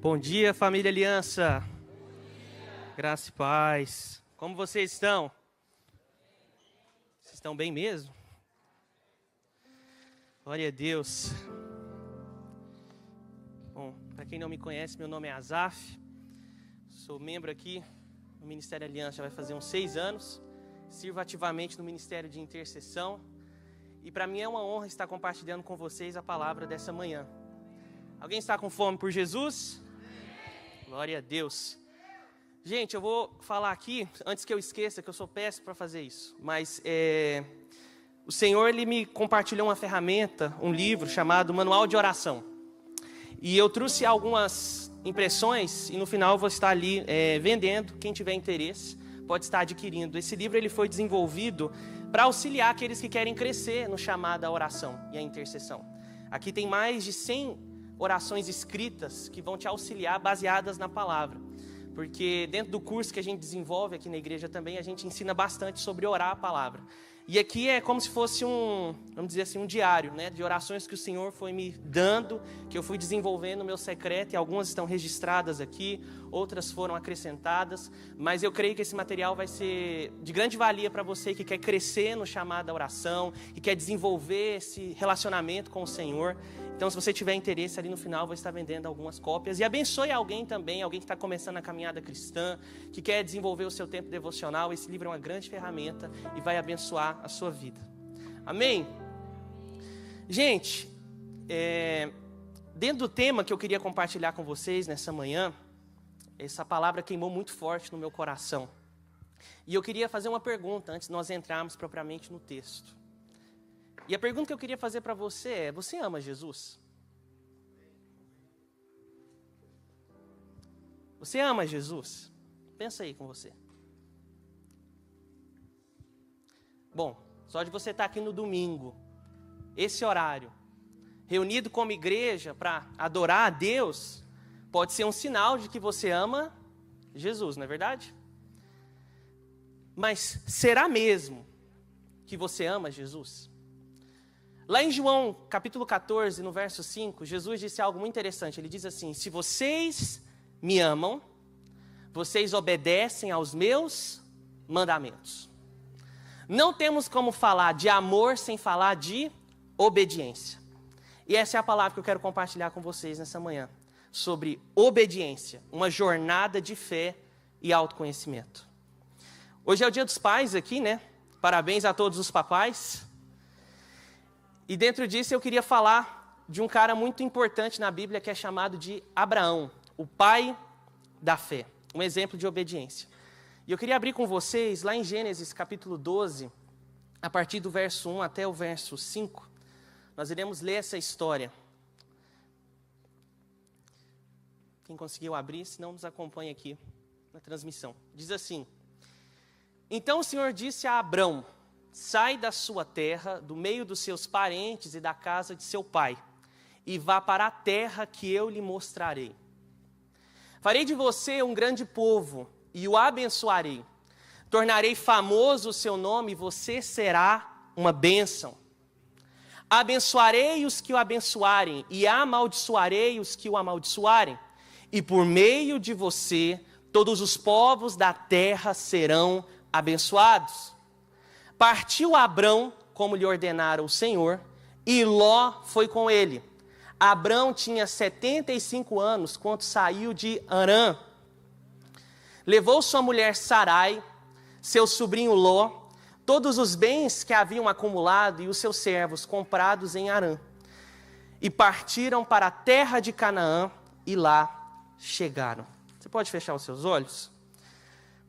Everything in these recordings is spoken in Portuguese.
Bom dia, família Aliança. Graça e paz. Como vocês estão? Vocês estão bem mesmo? Glória a Deus. Bom, para quem não me conhece, meu nome é Azaf. Sou membro aqui no Ministério Aliança, já vai fazer uns 6 anos. Sirvo ativamente no Ministério de Intercessão. E para mim é uma honra estar compartilhando com vocês a palavra dessa manhã. Alguém está com fome por Jesus? Glória a Deus. Gente, eu vou falar aqui, antes que eu esqueça, que eu sou péssimo para fazer isso. Mas o Senhor, Ele me compartilhou uma ferramenta, um livro chamado Manual de Oração. E eu trouxe algumas impressões e no final eu vou estar ali vendendo. Quem tiver interesse pode estar adquirindo. Esse livro ele foi desenvolvido para auxiliar aqueles que querem crescer no chamado à oração e à intercessão. Aqui tem mais de 100 orações escritas que vão te auxiliar baseadas na palavra. Porque dentro do curso que a gente desenvolve aqui na igreja também, a gente ensina bastante sobre orar a palavra. E aqui é como se fosse vamos dizer assim, um diário, né, de orações que o Senhor foi me dando, que eu fui desenvolvendo no meu secreto, e algumas estão registradas aqui, outras foram acrescentadas, mas eu creio que esse material vai ser de grande valia para você que quer crescer no chamado à oração, que quer desenvolver esse relacionamento com o Senhor. Então, se você tiver interesse, ali no final vou estar vendendo algumas cópias. E abençoe alguém também, alguém que está começando a caminhada cristã, que quer desenvolver o seu tempo devocional. Esse livro é uma grande ferramenta e vai abençoar a sua vida. Amém? Gente, dentro do tema que eu queria compartilhar com vocês nessa manhã, essa palavra queimou muito forte no meu coração. E eu queria fazer uma pergunta antes de nós entrarmos propriamente no texto. E a pergunta que eu queria fazer para você é: você ama Jesus? Você ama Jesus? Pensa aí com você. Bom, só de você estar aqui no domingo, esse horário, reunido como igreja para adorar a Deus, pode ser um sinal de que você ama Jesus, não é verdade? Mas será mesmo que você ama Jesus? Lá em João, capítulo 14, no verso 5, Jesus disse algo muito interessante. Ele diz assim: se vocês me amam, vocês obedecem aos meus mandamentos. Não temos como falar de amor sem falar de obediência. E essa é a palavra que eu quero compartilhar com vocês nessa manhã. Sobre obediência, uma jornada de fé e autoconhecimento. Hoje é o Dia dos Pais aqui, né? Parabéns a todos os papais. E dentro disso eu queria falar de um cara muito importante na Bíblia que é chamado de Abraão, o pai da fé, um exemplo de obediência. E eu queria abrir com vocês lá em Gênesis capítulo 12, a partir do verso 1 até o verso 5, nós iremos ler essa história. Quem conseguiu abrir, se não nos acompanha aqui na transmissão. Diz assim: então o Senhor disse a Abrão: sai da sua terra, do meio dos seus parentes e da casa de seu pai, e vá para a terra que eu lhe mostrarei. Farei de você um grande povo, e o abençoarei. Tornarei famoso o seu nome, e você será uma bênção. Abençoarei os que o abençoarem, e amaldiçoarei os que o amaldiçoarem. E por meio de você, todos os povos da terra serão abençoados. Partiu Abrão, como lhe ordenara o Senhor, e Ló foi com ele. Abrão tinha 75 anos quando saiu de Harã. Levou sua mulher Sarai, seu sobrinho Ló, todos os bens que haviam acumulado e os seus servos comprados em Harã. E partiram para a terra de Canaã e lá chegaram. Você pode fechar os seus olhos?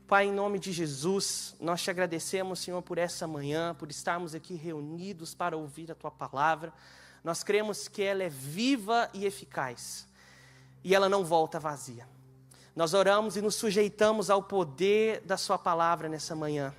Pai, em nome de Jesus, nós te agradecemos, Senhor, por essa manhã, por estarmos aqui reunidos para ouvir a Tua palavra. Nós cremos que ela é viva e eficaz, e ela não volta vazia. Nós oramos e nos sujeitamos ao poder da Sua palavra nessa manhã.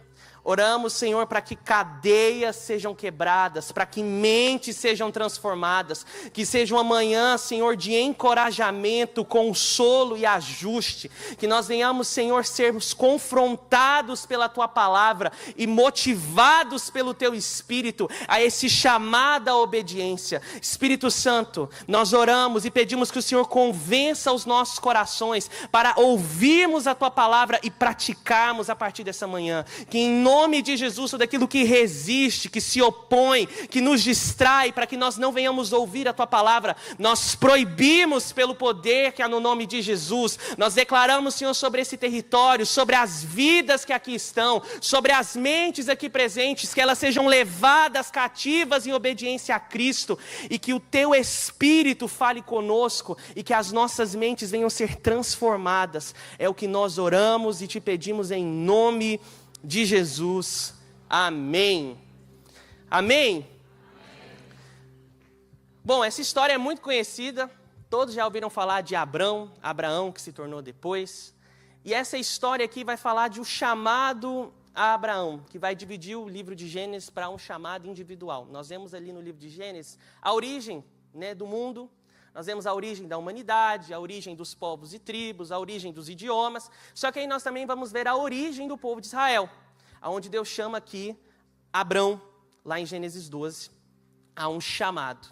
Oramos, Senhor, para que cadeias sejam quebradas, para que mentes sejam transformadas, que seja uma manhã, Senhor, de encorajamento, consolo e ajuste, que nós venhamos, Senhor, sermos confrontados pela Tua palavra e motivados pelo Teu Espírito a esse chamado à obediência. Espírito Santo, nós oramos e pedimos que o Senhor convença os nossos corações para ouvirmos a Tua palavra e praticarmos a partir dessa manhã, que em nome de Jesus, tudo aquilo que resiste, que se opõe, que nos distrai, para que nós não venhamos ouvir a Tua palavra, nós proibimos pelo poder que há no nome de Jesus. Nós declaramos, Senhor, sobre esse território, sobre as vidas que aqui estão, sobre as mentes aqui presentes, que elas sejam levadas cativas em obediência a Cristo, e que o Teu Espírito fale conosco, e que as nossas mentes venham ser transformadas. É o que nós oramos e Te pedimos em nome de Jesus. Amém. Amém? Bom, essa história é muito conhecida. Todos já ouviram falar de Abraão, que se tornou depois. E essa história aqui vai falar de um chamado a Abraão, que vai dividir o livro de Gênesis para um chamado individual. Nós vemos ali no livro de Gênesis a origem, do mundo. Nós vemos a origem da humanidade, a origem dos povos e tribos, a origem dos idiomas. Só que aí nós também vamos ver a origem do povo de Israel, onde Deus chama aqui Abrão, lá em Gênesis 12, a um chamado.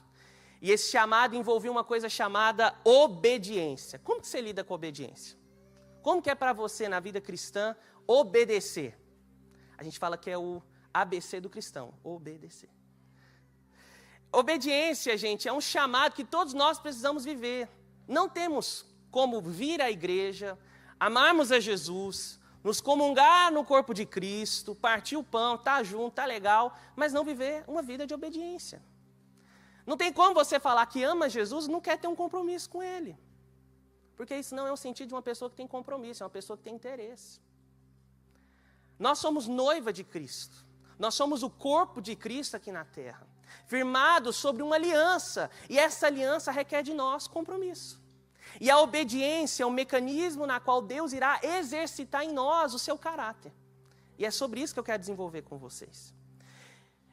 E esse chamado envolvia uma coisa chamada obediência. Como que você lida com obediência? Como que é para você, na vida cristã, obedecer? A gente fala que é o ABC do cristão, obedecer. Obediência, gente, é um chamado que todos nós precisamos viver. Não temos como vir à igreja, amarmos a Jesus, nos comungar no corpo de Cristo, partir o pão, estar junto, estar legal, mas não viver uma vida de obediência. Não tem como você falar que ama Jesus e não quer ter um compromisso com Ele. Porque isso não é o sentido de uma pessoa que tem compromisso, é uma pessoa que tem interesse. Nós somos noiva de Cristo. Nós somos o corpo de Cristo aqui na terra, firmados sobre uma aliança, e essa aliança requer de nós compromisso. E a obediência é um mecanismo na qual Deus irá exercitar em nós o seu caráter. E é sobre isso que eu quero desenvolver com vocês.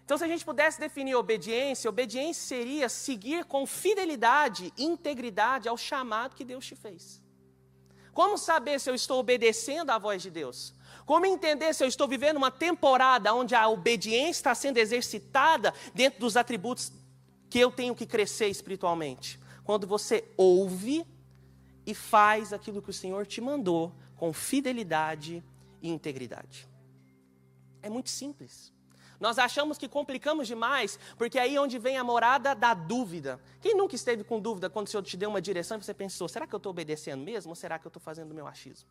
Então, se a gente pudesse definir obediência seria seguir com fidelidade e integridade ao chamado que Deus te fez. Como saber se eu estou obedecendo à voz de Deus? Como entender se eu estou vivendo uma temporada onde a obediência está sendo exercitada dentro dos atributos que eu tenho que crescer espiritualmente? Quando você ouve e faz aquilo que o Senhor te mandou com fidelidade e integridade. É muito simples. Nós achamos que complicamos demais, porque aí é onde vem a morada da dúvida. Quem nunca esteve com dúvida quando o Senhor te deu uma direção e você pensou, será que eu estou obedecendo mesmo ou será que eu estou fazendo o meu achismo?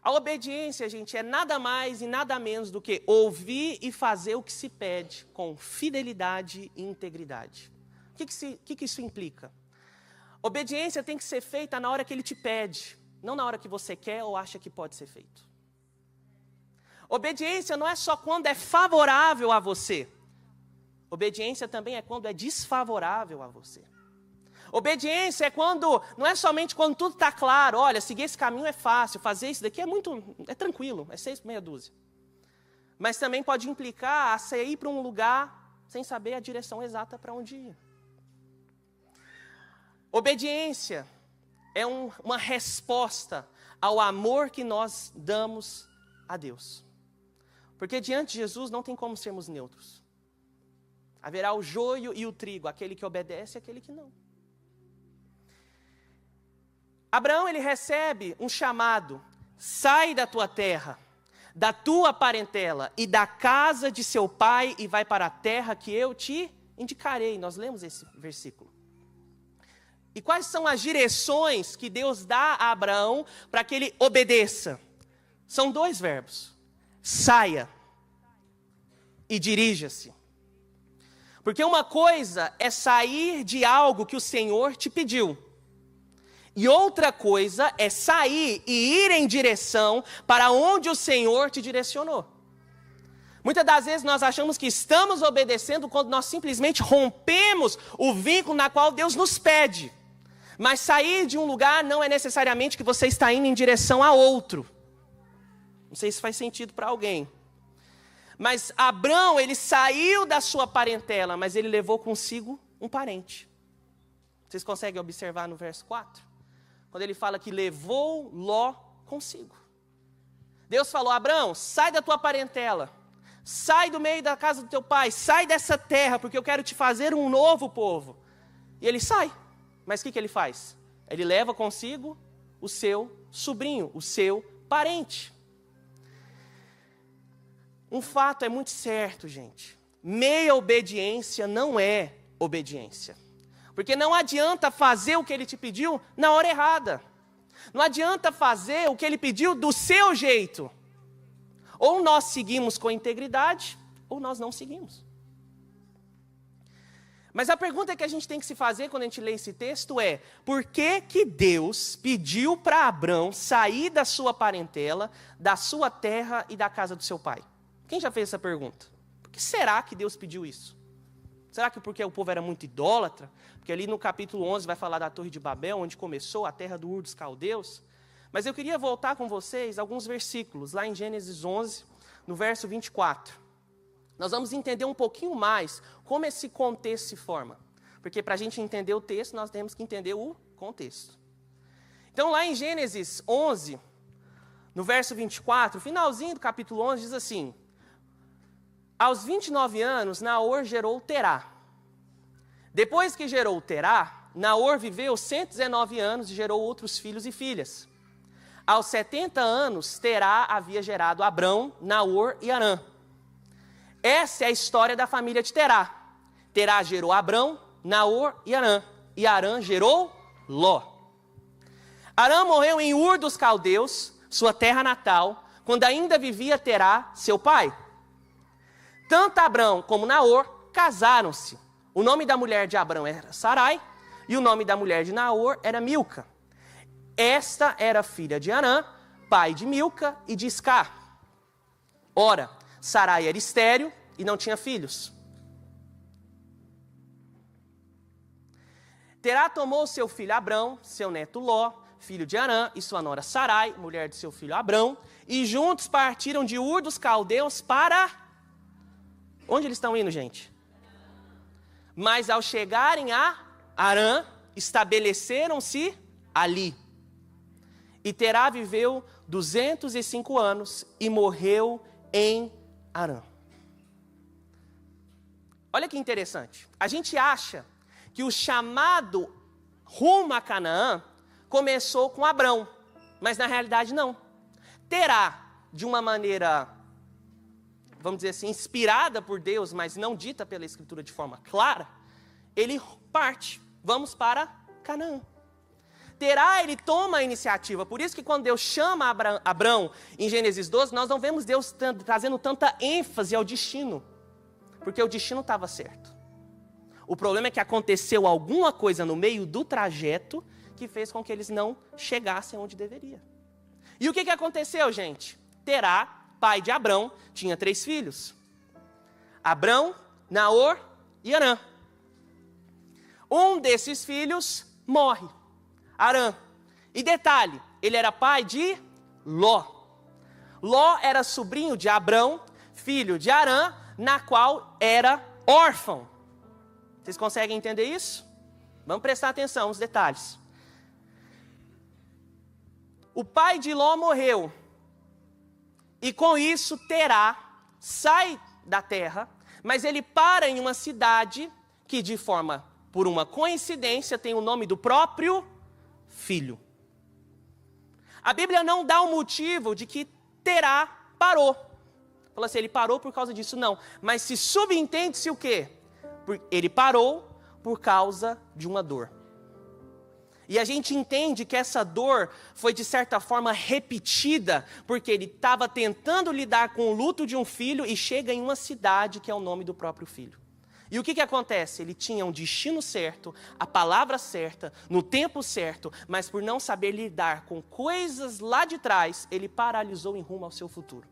A obediência, gente, é nada mais e nada menos do que ouvir e fazer o que se pede com fidelidade e integridade. O que isso implica? Obediência tem que ser feita na hora que Ele te pede, não na hora que você quer ou acha que pode ser feito. Obediência não é só quando é favorável a você. Obediência também é quando é desfavorável a você. Obediência é quando, não é somente quando tudo está claro, olha, seguir esse caminho é fácil, fazer isso daqui é tranquilo, é 6 por meia dúzia. Mas também pode implicar a você ir para um lugar sem saber a direção exata para onde ir. Obediência é uma resposta ao amor que nós damos a Deus. Porque diante de Jesus não tem como sermos neutros. Haverá o joio e o trigo, aquele que obedece e aquele que não. Abraão, ele recebe um chamado, sai da tua terra, da tua parentela e da casa de seu pai e vai para a terra que eu te indicarei. Nós lemos esse versículo. E quais são as direções que Deus dá a Abraão para que ele obedeça? São 2 verbos, saia e dirija-se. Porque uma coisa é sair de algo que o Senhor te pediu. E outra coisa é sair e ir em direção para onde o Senhor te direcionou. Muitas das vezes nós achamos que estamos obedecendo quando nós simplesmente rompemos o vínculo na qual Deus nos pede. Mas sair de um lugar não é necessariamente que você está indo em direção a outro. Não sei se faz sentido para alguém. Mas Abrão, ele saiu da sua parentela, mas ele levou consigo um parente. Vocês conseguem observar no verso 4? Quando ele fala que levou Ló consigo. Deus falou, Abrão, sai da tua parentela. Sai do meio da casa do teu pai. Sai dessa terra, porque eu quero te fazer um novo povo. E ele sai. Mas o que ele faz? Ele leva consigo o seu sobrinho, o seu parente. Um fato é muito certo, gente. Meia obediência não é obediência. Porque não adianta fazer o que ele te pediu na hora errada. Não adianta fazer o que ele pediu do seu jeito. Ou nós seguimos com integridade, ou nós não seguimos. Mas a pergunta que a gente tem que se fazer quando a gente lê esse texto é: por que que Deus pediu para Abrão sair da sua parentela, da sua terra e da casa do seu pai? Quem já fez essa pergunta? Por que será que Deus pediu isso? Será que porque o povo era muito idólatra? Porque ali no capítulo 11 vai falar da Torre de Babel, onde começou a terra do Ur dos Caldeus. Mas eu queria voltar com vocês alguns versículos, lá em Gênesis 11, no verso 24. Nós vamos entender um pouquinho mais como esse contexto se forma. Porque para a gente entender o texto, nós temos que entender o contexto. Então, lá em Gênesis 11, no verso 24, finalzinho do capítulo 11, diz assim: aos 29 anos, Naor gerou Terá. Depois que gerou Terá, Naor viveu 119 anos e gerou outros filhos e filhas. Aos 70 anos, Terá havia gerado Abrão, Naor e Harã. Essa é a história da família de Terá. Terá gerou Abrão, Naor e Harã. E Harã gerou Ló. Harã morreu em Ur dos Caldeus, sua terra natal, quando ainda vivia Terá, seu pai. Tanto Abrão como Naor casaram-se. O nome da mulher de Abrão era Sarai, e o nome da mulher de Naor era Milca. Esta era filha de Harã, pai de Milca e de Iscar. Ora, Sarai era estéril e não tinha filhos. Terá tomou seu filho Abrão, seu neto Ló, filho de Harã, e sua nora Sarai, mulher de seu filho Abrão, e juntos partiram de Ur dos Caldeus para... Onde eles estão indo, gente? Mas ao chegarem a Harã, estabeleceram-se ali. E Terá viveu 205 anos e morreu em Harã. Olha que interessante. A gente acha que o chamado rumo a Canaã começou com Abrão, mas na realidade não. Terá, de uma maneira, vamos dizer assim, inspirada por Deus, mas não dita pela Escritura de forma clara, ele parte. Vamos para Canaã. Terá, ele toma a iniciativa. Por isso que quando Deus chama Abrão em Gênesis 12, nós não vemos Deus trazendo tanta ênfase ao destino. Porque o destino estava certo. O problema é que aconteceu alguma coisa no meio do trajeto que fez com que eles não chegassem onde deveria. E o que aconteceu, gente? Terá, pai de Abrão, tinha 3 filhos. Abrão, Naor e Harã. Um desses filhos morre. Harã. E detalhe, ele era pai de Ló. Ló era sobrinho de Abrão, filho de Harã, na qual era órfão. Vocês conseguem entender isso? Vamos prestar atenção nos detalhes. O pai de Ló morreu. E com isso Terá sai da terra, mas ele para em uma cidade que por uma coincidência, tem o nome do próprio filho. A Bíblia não dá um motivo de que Terá parou. Fala assim, ele parou por causa disso, não. Mas se subentende-se o quê? Ele parou por causa de uma dor. E a gente entende que essa dor foi de certa forma repetida, porque ele estava tentando lidar com o luto de um filho e chega em uma cidade que é o nome do próprio filho. E o que acontece? Ele tinha um destino certo, a palavra certa, no tempo certo, mas por não saber lidar com coisas lá de trás, ele paralisou em rumo ao seu futuro.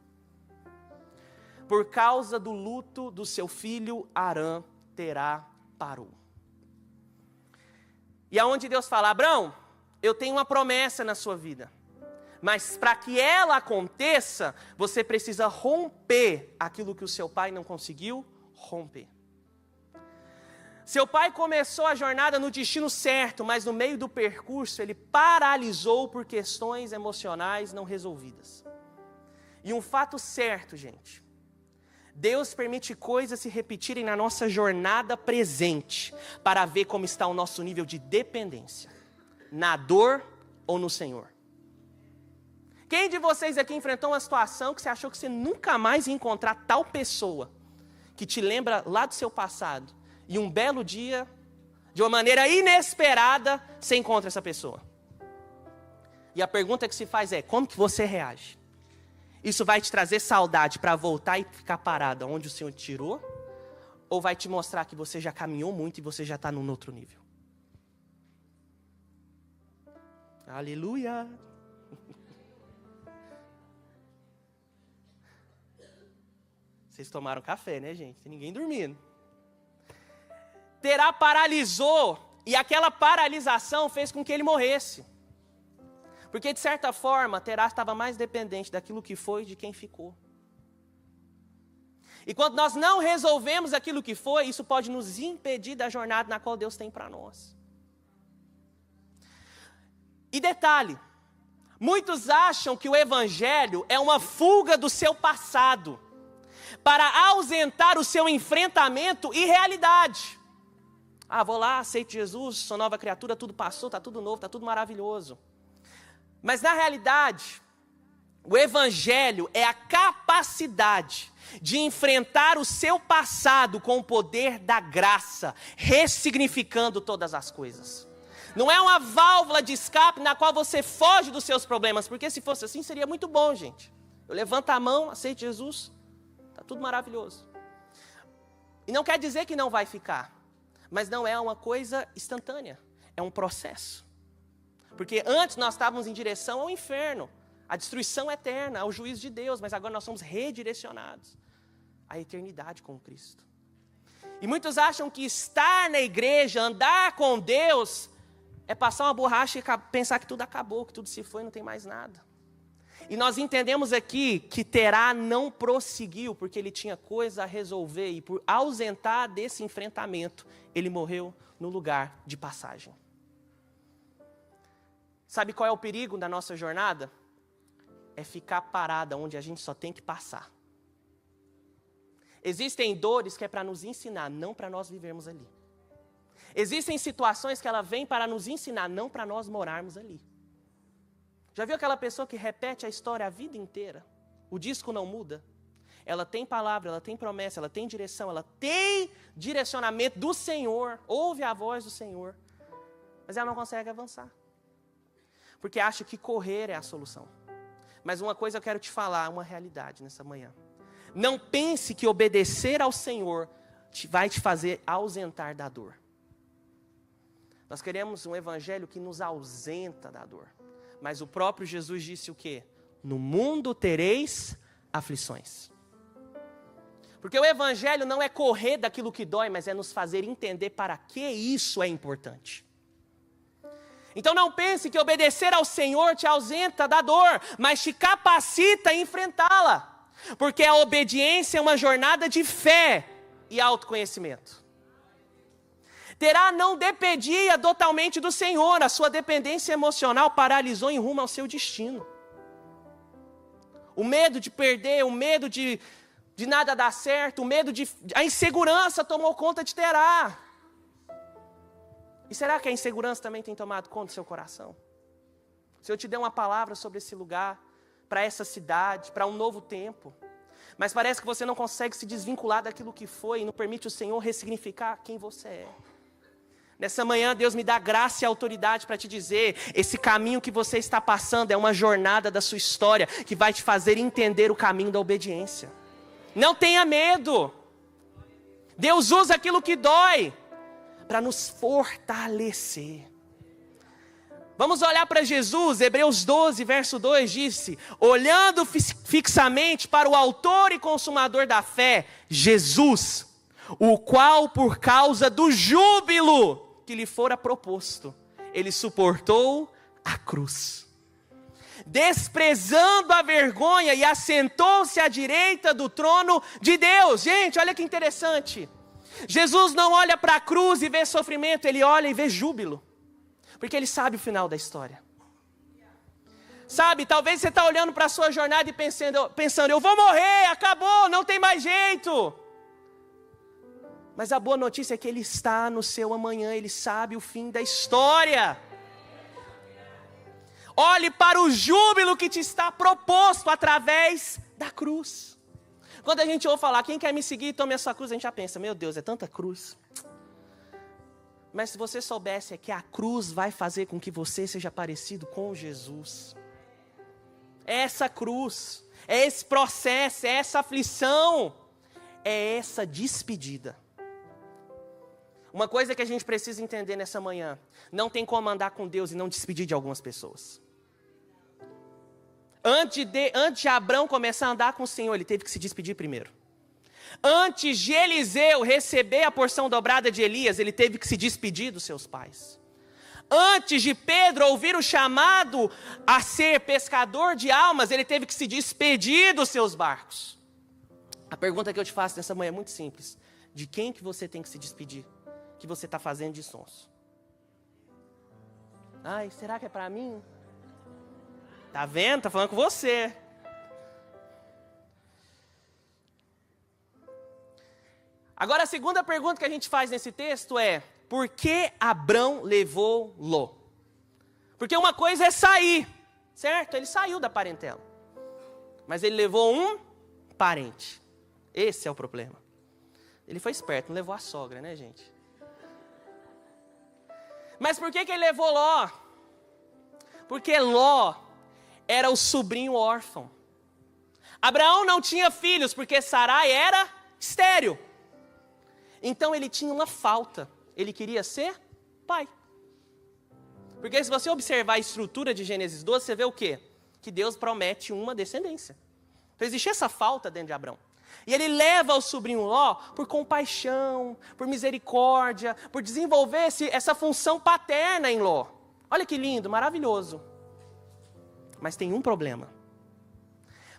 Por causa do luto do seu filho, Harã, Terá parou. E aonde Deus fala, Abrão, eu tenho uma promessa na sua vida. Mas para que ela aconteça, você precisa romper aquilo que o seu pai não conseguiu romper. Seu pai começou a jornada no destino certo, mas no meio do percurso ele paralisou por questões emocionais não resolvidas. E um fato certo, gente, Deus permite coisas se repetirem na nossa jornada presente, para ver como está o nosso nível de dependência, na dor ou no Senhor. Quem de vocês aqui enfrentou uma situação que você achou que você nunca mais ia encontrar tal pessoa, que te lembra lá do seu passado, e um belo dia, de uma maneira inesperada, você encontra essa pessoa? E a pergunta que se faz é, como que você reage? Isso vai te trazer saudade para voltar e ficar parado onde o Senhor te tirou? Ou vai te mostrar que você já caminhou muito e você já está num outro nível? Aleluia! Vocês tomaram café, né, gente? Tem ninguém dormindo. Terá paralisou, e aquela paralisação fez com que ele morresse. Porque, de certa forma, Terá estava mais dependente daquilo que foi de quem ficou. E quando nós não resolvemos aquilo que foi, isso pode nos impedir da jornada na qual Deus tem para nós. E detalhe, muitos acham que o Evangelho é uma fuga do seu passado, para ausentar o seu enfrentamento e realidade. Ah, vou lá, aceito Jesus, sou nova criatura, tudo passou, está tudo novo, está tudo maravilhoso. Mas na realidade, o Evangelho é a capacidade de enfrentar o seu passado com o poder da graça, ressignificando todas as coisas. Não é uma válvula de escape na qual você foge dos seus problemas, porque se fosse assim seria muito bom, gente. Eu levanto a mão, aceito Jesus, está tudo maravilhoso. E não quer dizer que não vai ficar, mas não é uma coisa instantânea, é um processo. Porque antes nós estávamos em direção ao inferno, à destruição eterna, ao juízo de Deus, mas agora nós somos redirecionados à eternidade com Cristo. E muitos acham que estar na igreja, andar com Deus, é passar uma borracha e pensar que tudo acabou, que tudo se foi, não tem mais nada. E nós entendemos aqui que Terá não prosseguiu, porque ele tinha coisa a resolver, e por ausentar desse enfrentamento, ele morreu no lugar de passagem. Sabe qual é o perigo da nossa jornada? É ficar parada onde a gente só tem que passar. Existem dores que é para nos ensinar, não para nós vivermos ali. Existem situações que ela vem para nos ensinar, não para nós morarmos ali. Já viu aquela pessoa que repete a história a vida inteira? O disco não muda. Ela tem palavra, ela tem promessa, ela tem direção, ela tem direcionamento do Senhor, ouve a voz do Senhor, mas ela não consegue avançar. Porque acha que correr é a solução. Mas uma coisa eu quero te falar, uma realidade nessa manhã. Não pense que obedecer ao Senhor vai te fazer ausentar da dor. Nós queremos um evangelho que nos ausenta da dor. Mas o próprio Jesus disse o quê? No mundo tereis aflições. Porque o evangelho não é correr daquilo que dói, mas é nos fazer entender para que isso é importante. Então não pense que obedecer ao Senhor te ausenta da dor, mas te capacita a enfrentá-la. Porque a obediência é uma jornada de fé e autoconhecimento. Terá não dependia totalmente do Senhor, a sua dependência emocional paralisou em rumo ao seu destino. O medo de perder, o medo de nada dar certo, a insegurança tomou conta de Terá. E será que a insegurança também tem tomado conta do seu coração? Se eu te der uma palavra sobre esse lugar, para essa cidade, para um novo tempo, mas parece que você não consegue se desvincular daquilo que foi e não permite o Senhor ressignificar quem você é. Nessa manhã Deus me dá graça e autoridade para te dizer, esse caminho que você está passando é uma jornada da sua história que vai te fazer entender o caminho da obediência. Não tenha medo. Deus usa aquilo que dói para nos fortalecer. Vamos olhar para Jesus. Hebreus 12, verso 2 disse: olhando fixamente para o autor e consumador da fé, Jesus, o qual por causa do júbilo que lhe fora proposto, ele suportou a cruz. desprezando a vergonha, e assentou-se à direita do trono de Deus. Gente, olha que interessante. Jesus não olha para a cruz e vê sofrimento, ele olha e vê júbilo, porque ele sabe o final da história. Sabe, talvez você está olhando para a sua jornada e pensando, eu vou morrer, acabou, não tem mais jeito. Mas a boa notícia é que ele está no seu amanhã, ele sabe o fim da história. Olhe para o júbilo que te está proposto através da cruz. Quando a gente ouve falar, quem quer me seguir, tome a sua cruz, a gente já pensa, meu Deus, é tanta cruz. Mas se você soubesse é que a cruz vai fazer com que você seja parecido com Jesus. É essa cruz, é esse processo, é essa aflição, é essa despedida. Uma coisa que a gente precisa entender nessa manhã, não tem como andar com Deus e não despedir de algumas pessoas. Antes de Abrão começar a andar com o Senhor, ele teve que se despedir primeiro. Antes de Eliseu receber a porção dobrada de Elias, ele teve que se despedir dos seus pais. Antes de Pedro ouvir o chamado a ser pescador de almas, ele teve que se despedir dos seus barcos. A pergunta que eu te faço nessa manhã é muito simples. De quem que você tem que se despedir? Que você está fazendo de sonso? Ai, será que é para mim? Tá vendo? Tá falando com você. Agora a segunda pergunta que a gente faz nesse texto é: por que Abrão levou Ló? Porque uma coisa é sair, certo? Ele saiu da parentela. Mas ele levou um parente. Esse é o problema. Ele foi esperto, não levou a sogra, né, gente? Mas por que ele levou Ló? Porque Ló era o sobrinho órfão. Abraão não tinha filhos porque Sarai era estéril. Então ele tinha uma falta. Ele queria ser pai. Porque se você observar a estrutura de Gênesis 12, você vê o quê? Que Deus promete uma descendência. Então existia essa falta dentro de Abrão. E ele leva o sobrinho Ló por compaixão, por misericórdia, por desenvolver essa função paterna em Ló. Olha que lindo, maravilhoso. Mas tem um problema.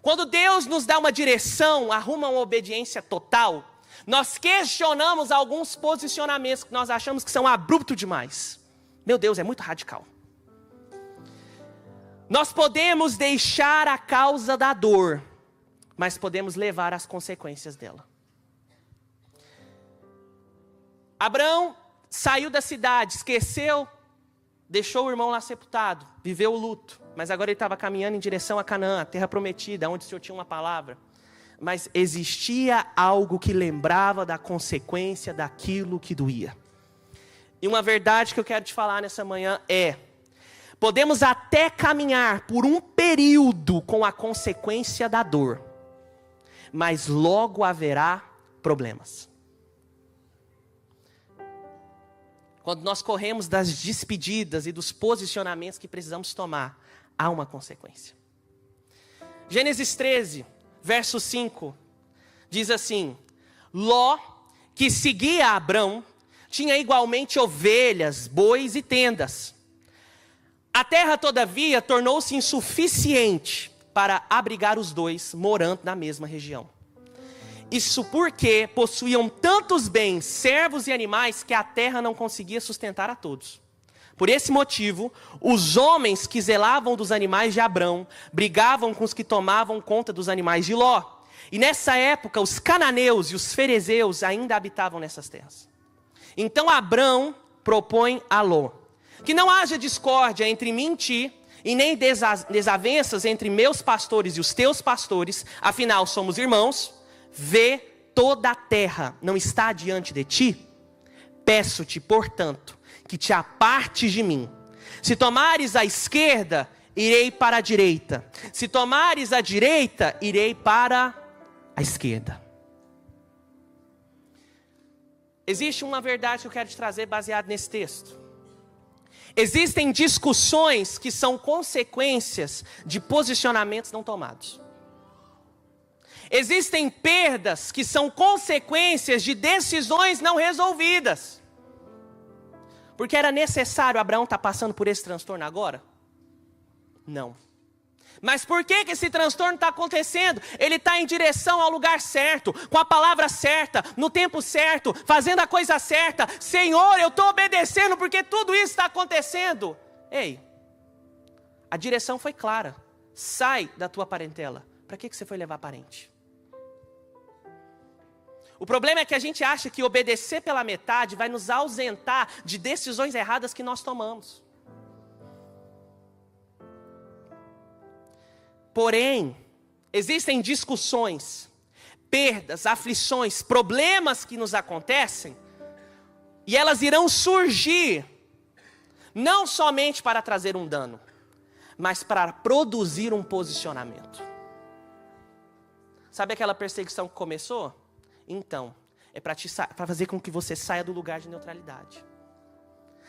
Quando Deus nos dá uma direção, arruma uma obediência total, nós questionamos alguns posicionamentos que nós achamos que são abruptos demais. Meu Deus, é muito radical. Nós podemos deixar a causa da dor, mas podemos levar as consequências dela. Abrão saiu da cidade, esqueceu, deixou o irmão lá sepultado, viveu o luto. Mas agora ele estava caminhando em direção a Canaã, a terra prometida, onde o Senhor tinha uma palavra. Mas existia algo que lembrava da consequência daquilo que doía. E uma verdade que eu quero te falar nessa manhã é: podemos até caminhar por um período com a consequência da dor, mas logo haverá problemas. Quando nós corremos das despedidas e dos posicionamentos que precisamos tomar, há uma consequência. Gênesis 13, verso 5, diz assim: Ló, que seguia Abrão, tinha igualmente ovelhas, bois e tendas. A terra, todavia, tornou-se insuficiente para abrigar os dois, morando na mesma região. Isso porque possuíam tantos bens, servos e animais, que a terra não conseguia sustentar a todos. Por esse motivo, os homens que zelavam dos animais de Abrão brigavam com os que tomavam conta dos animais de Ló. E nessa época, os cananeus e os ferezeus ainda habitavam nessas terras. Então Abrão propõe a Ló: que não haja discórdia entre mim e ti, e nem desavenças entre meus pastores e os teus pastores, afinal somos irmãos. Vê, toda a terra não está diante de ti? Peço-te, portanto, que te apartes de mim. Se tomares a esquerda, irei para a direita. Se tomares a direita, irei para a esquerda. Existe uma verdade que eu quero te trazer baseado nesse texto. Existem discussões que são consequências de posicionamentos não tomados. Existem perdas que são consequências de decisões não resolvidas. Porque era necessário Abraão estar passando por esse transtorno agora? Não. Mas por que esse transtorno está acontecendo? Ele está em direção ao lugar certo, com a palavra certa, no tempo certo, fazendo a coisa certa. Senhor, eu estou obedecendo porque tudo isso está acontecendo. Ei, a direção foi clara. Sai da tua parentela. Para que você foi levar parente? O problema é que a gente acha que obedecer pela metade vai nos ausentar de decisões erradas que nós tomamos. Porém, existem discussões, perdas, aflições, problemas que nos acontecem, e elas irão surgir, não somente para trazer um dano, mas para produzir um posicionamento. Sabe aquela perseguição que começou? Então, é para fazer com que você saia do lugar de neutralidade.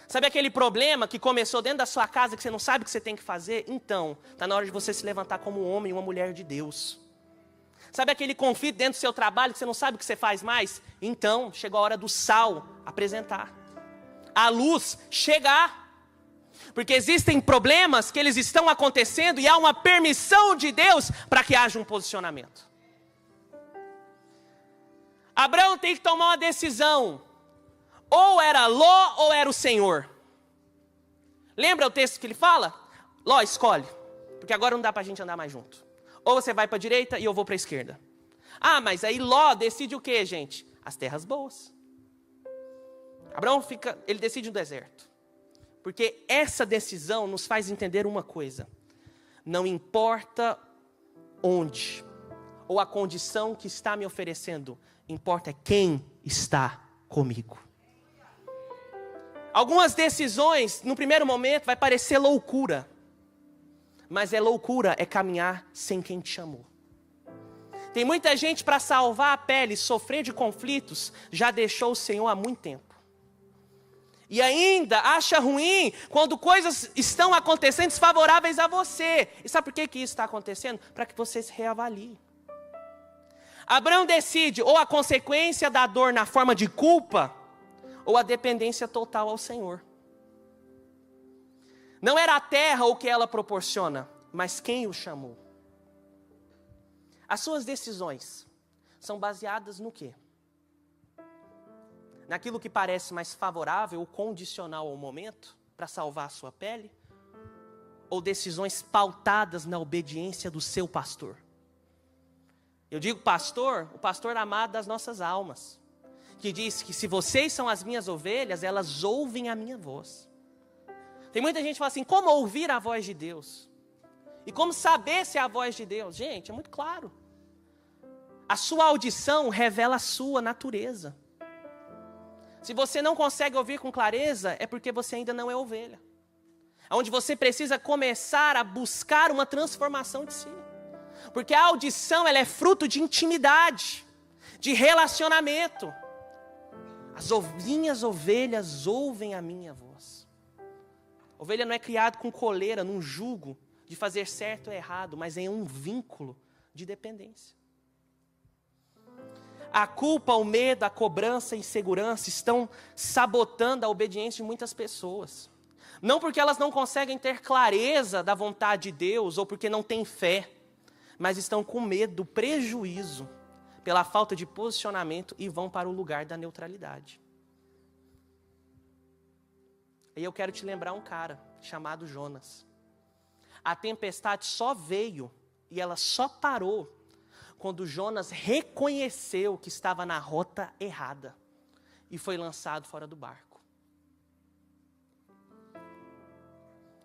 Sabe aquele problema que começou dentro da sua casa, que você não sabe o que você tem que fazer? Então, está na hora de você se levantar como um homem e uma mulher de Deus. Sabe aquele conflito dentro do seu trabalho, que você não sabe o que você faz mais? Então, chegou a hora do sal apresentar. A luz chegar. Porque existem problemas que eles estão acontecendo e há uma permissão de Deus para que haja um posicionamento. Abraão tem que tomar uma decisão. Ou era Ló ou era o Senhor. Lembra o texto que ele fala? Ló, escolhe. Porque agora não dá para a gente andar mais junto. Ou você vai para a direita e eu vou para a esquerda. Ah, mas aí Ló decide o quê, gente? As terras boas. Abraão ele decide no deserto. Porque essa decisão nos faz entender uma coisa. Não importa onde ou a condição que está me oferecendo, importa quem está comigo. Algumas decisões, no primeiro momento, vai parecer loucura. Mas loucura é caminhar sem quem te chamou. Tem muita gente para salvar a pele, sofrer de conflitos, já deixou o Senhor há muito tempo. E ainda acha ruim quando coisas estão acontecendo desfavoráveis a você. E sabe por que isso está acontecendo? Para que você se reavalie. Abraão decide ou a consequência da dor na forma de culpa, ou a dependência total ao Senhor. Não era a terra o que ela proporciona, mas quem o chamou. As suas decisões são baseadas no quê? Naquilo que parece mais favorável ou condicional ao momento, para salvar a sua pele? Ou decisões pautadas na obediência do seu pastor? Eu digo pastor, o pastor amado das nossas almas, que diz que se vocês são as minhas ovelhas, elas ouvem a minha voz. Tem muita gente que fala assim, como ouvir a voz de Deus? E como saber se é a voz de Deus? Gente, é muito claro. A sua audição revela a sua natureza. Se você não consegue ouvir com clareza, é porque você ainda não é ovelha. Onde você precisa começar a buscar uma transformação de si. Porque a audição, ela é fruto de intimidade, de relacionamento. As minhas ovelhas ouvem a minha voz. Ovelha não é criado com coleira, num jugo de fazer certo ou errado, mas em um vínculo de dependência. A culpa, o medo, a cobrança e a insegurança estão sabotando a obediência de muitas pessoas. Não porque elas não conseguem ter clareza da vontade de Deus ou porque não têm fé, mas estão com medo do prejuízo pela falta de posicionamento e vão para o lugar da neutralidade. E eu quero te lembrar um cara chamado Jonas. A tempestade só veio e ela só parou quando Jonas reconheceu que estava na rota errada e foi lançado fora do barco.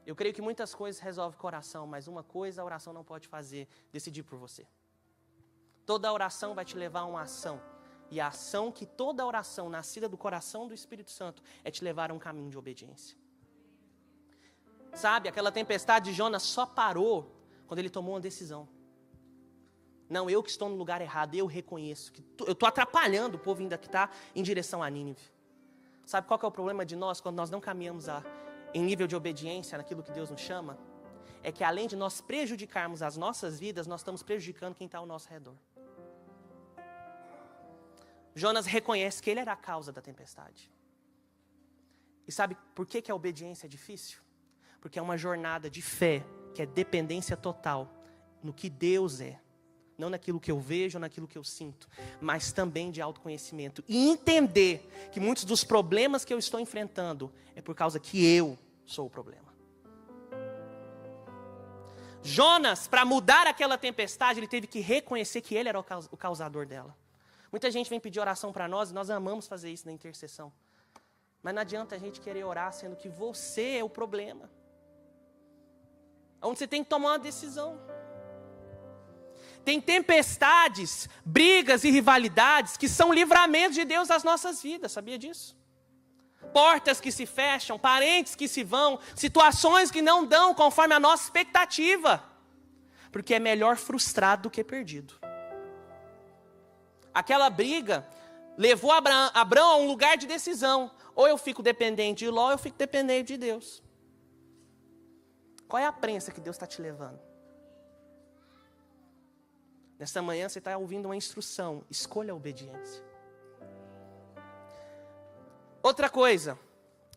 Eu creio que muitas coisas resolvem com a oração, mas uma coisa a oração não pode fazer, decidir por você. Toda oração vai te levar a uma ação. E a ação que toda oração nascida do coração do Espírito Santo é te levar a um caminho de obediência. Sabe, aquela tempestade de Jonas só parou quando ele tomou uma decisão. Não, eu que estou no lugar errado, eu reconheço que eu estou atrapalhando o povo ainda que está em direção a Nínive. Sabe qual que é o problema de nós quando nós não caminhamos em nível de obediência naquilo que Deus nos chama? É que além de nós prejudicarmos as nossas vidas, nós estamos prejudicando quem está ao nosso redor. Jonas reconhece que ele era a causa da tempestade. E sabe por que a obediência é difícil? Porque é uma jornada de fé que é dependência total no que Deus é. Não naquilo que eu vejo, naquilo que eu sinto, mas também de autoconhecimento. E entender que muitos dos problemas que eu estou enfrentando é por causa que eu sou o problema. Jonas, para mudar aquela tempestade, ele teve que reconhecer que ele era o causador dela. Muita gente vem pedir oração para nós, e nós amamos fazer isso na intercessão. Mas não adianta a gente querer orar sendo que você é o problema. Onde você tem que tomar uma decisão. Tem tempestades, brigas e rivalidades que são livramentos de Deus das nossas vidas, sabia disso? Portas que se fecham, parentes que se vão, situações que não dão conforme a nossa expectativa. Porque é melhor frustrado do que perdido. Aquela briga levou Abraão a um lugar de decisão. Ou eu fico dependente de Ló, ou eu fico dependente de Deus. Qual é a prensa que Deus está te levando? Nesta manhã você está ouvindo uma instrução. Escolha a obediência. Outra coisa.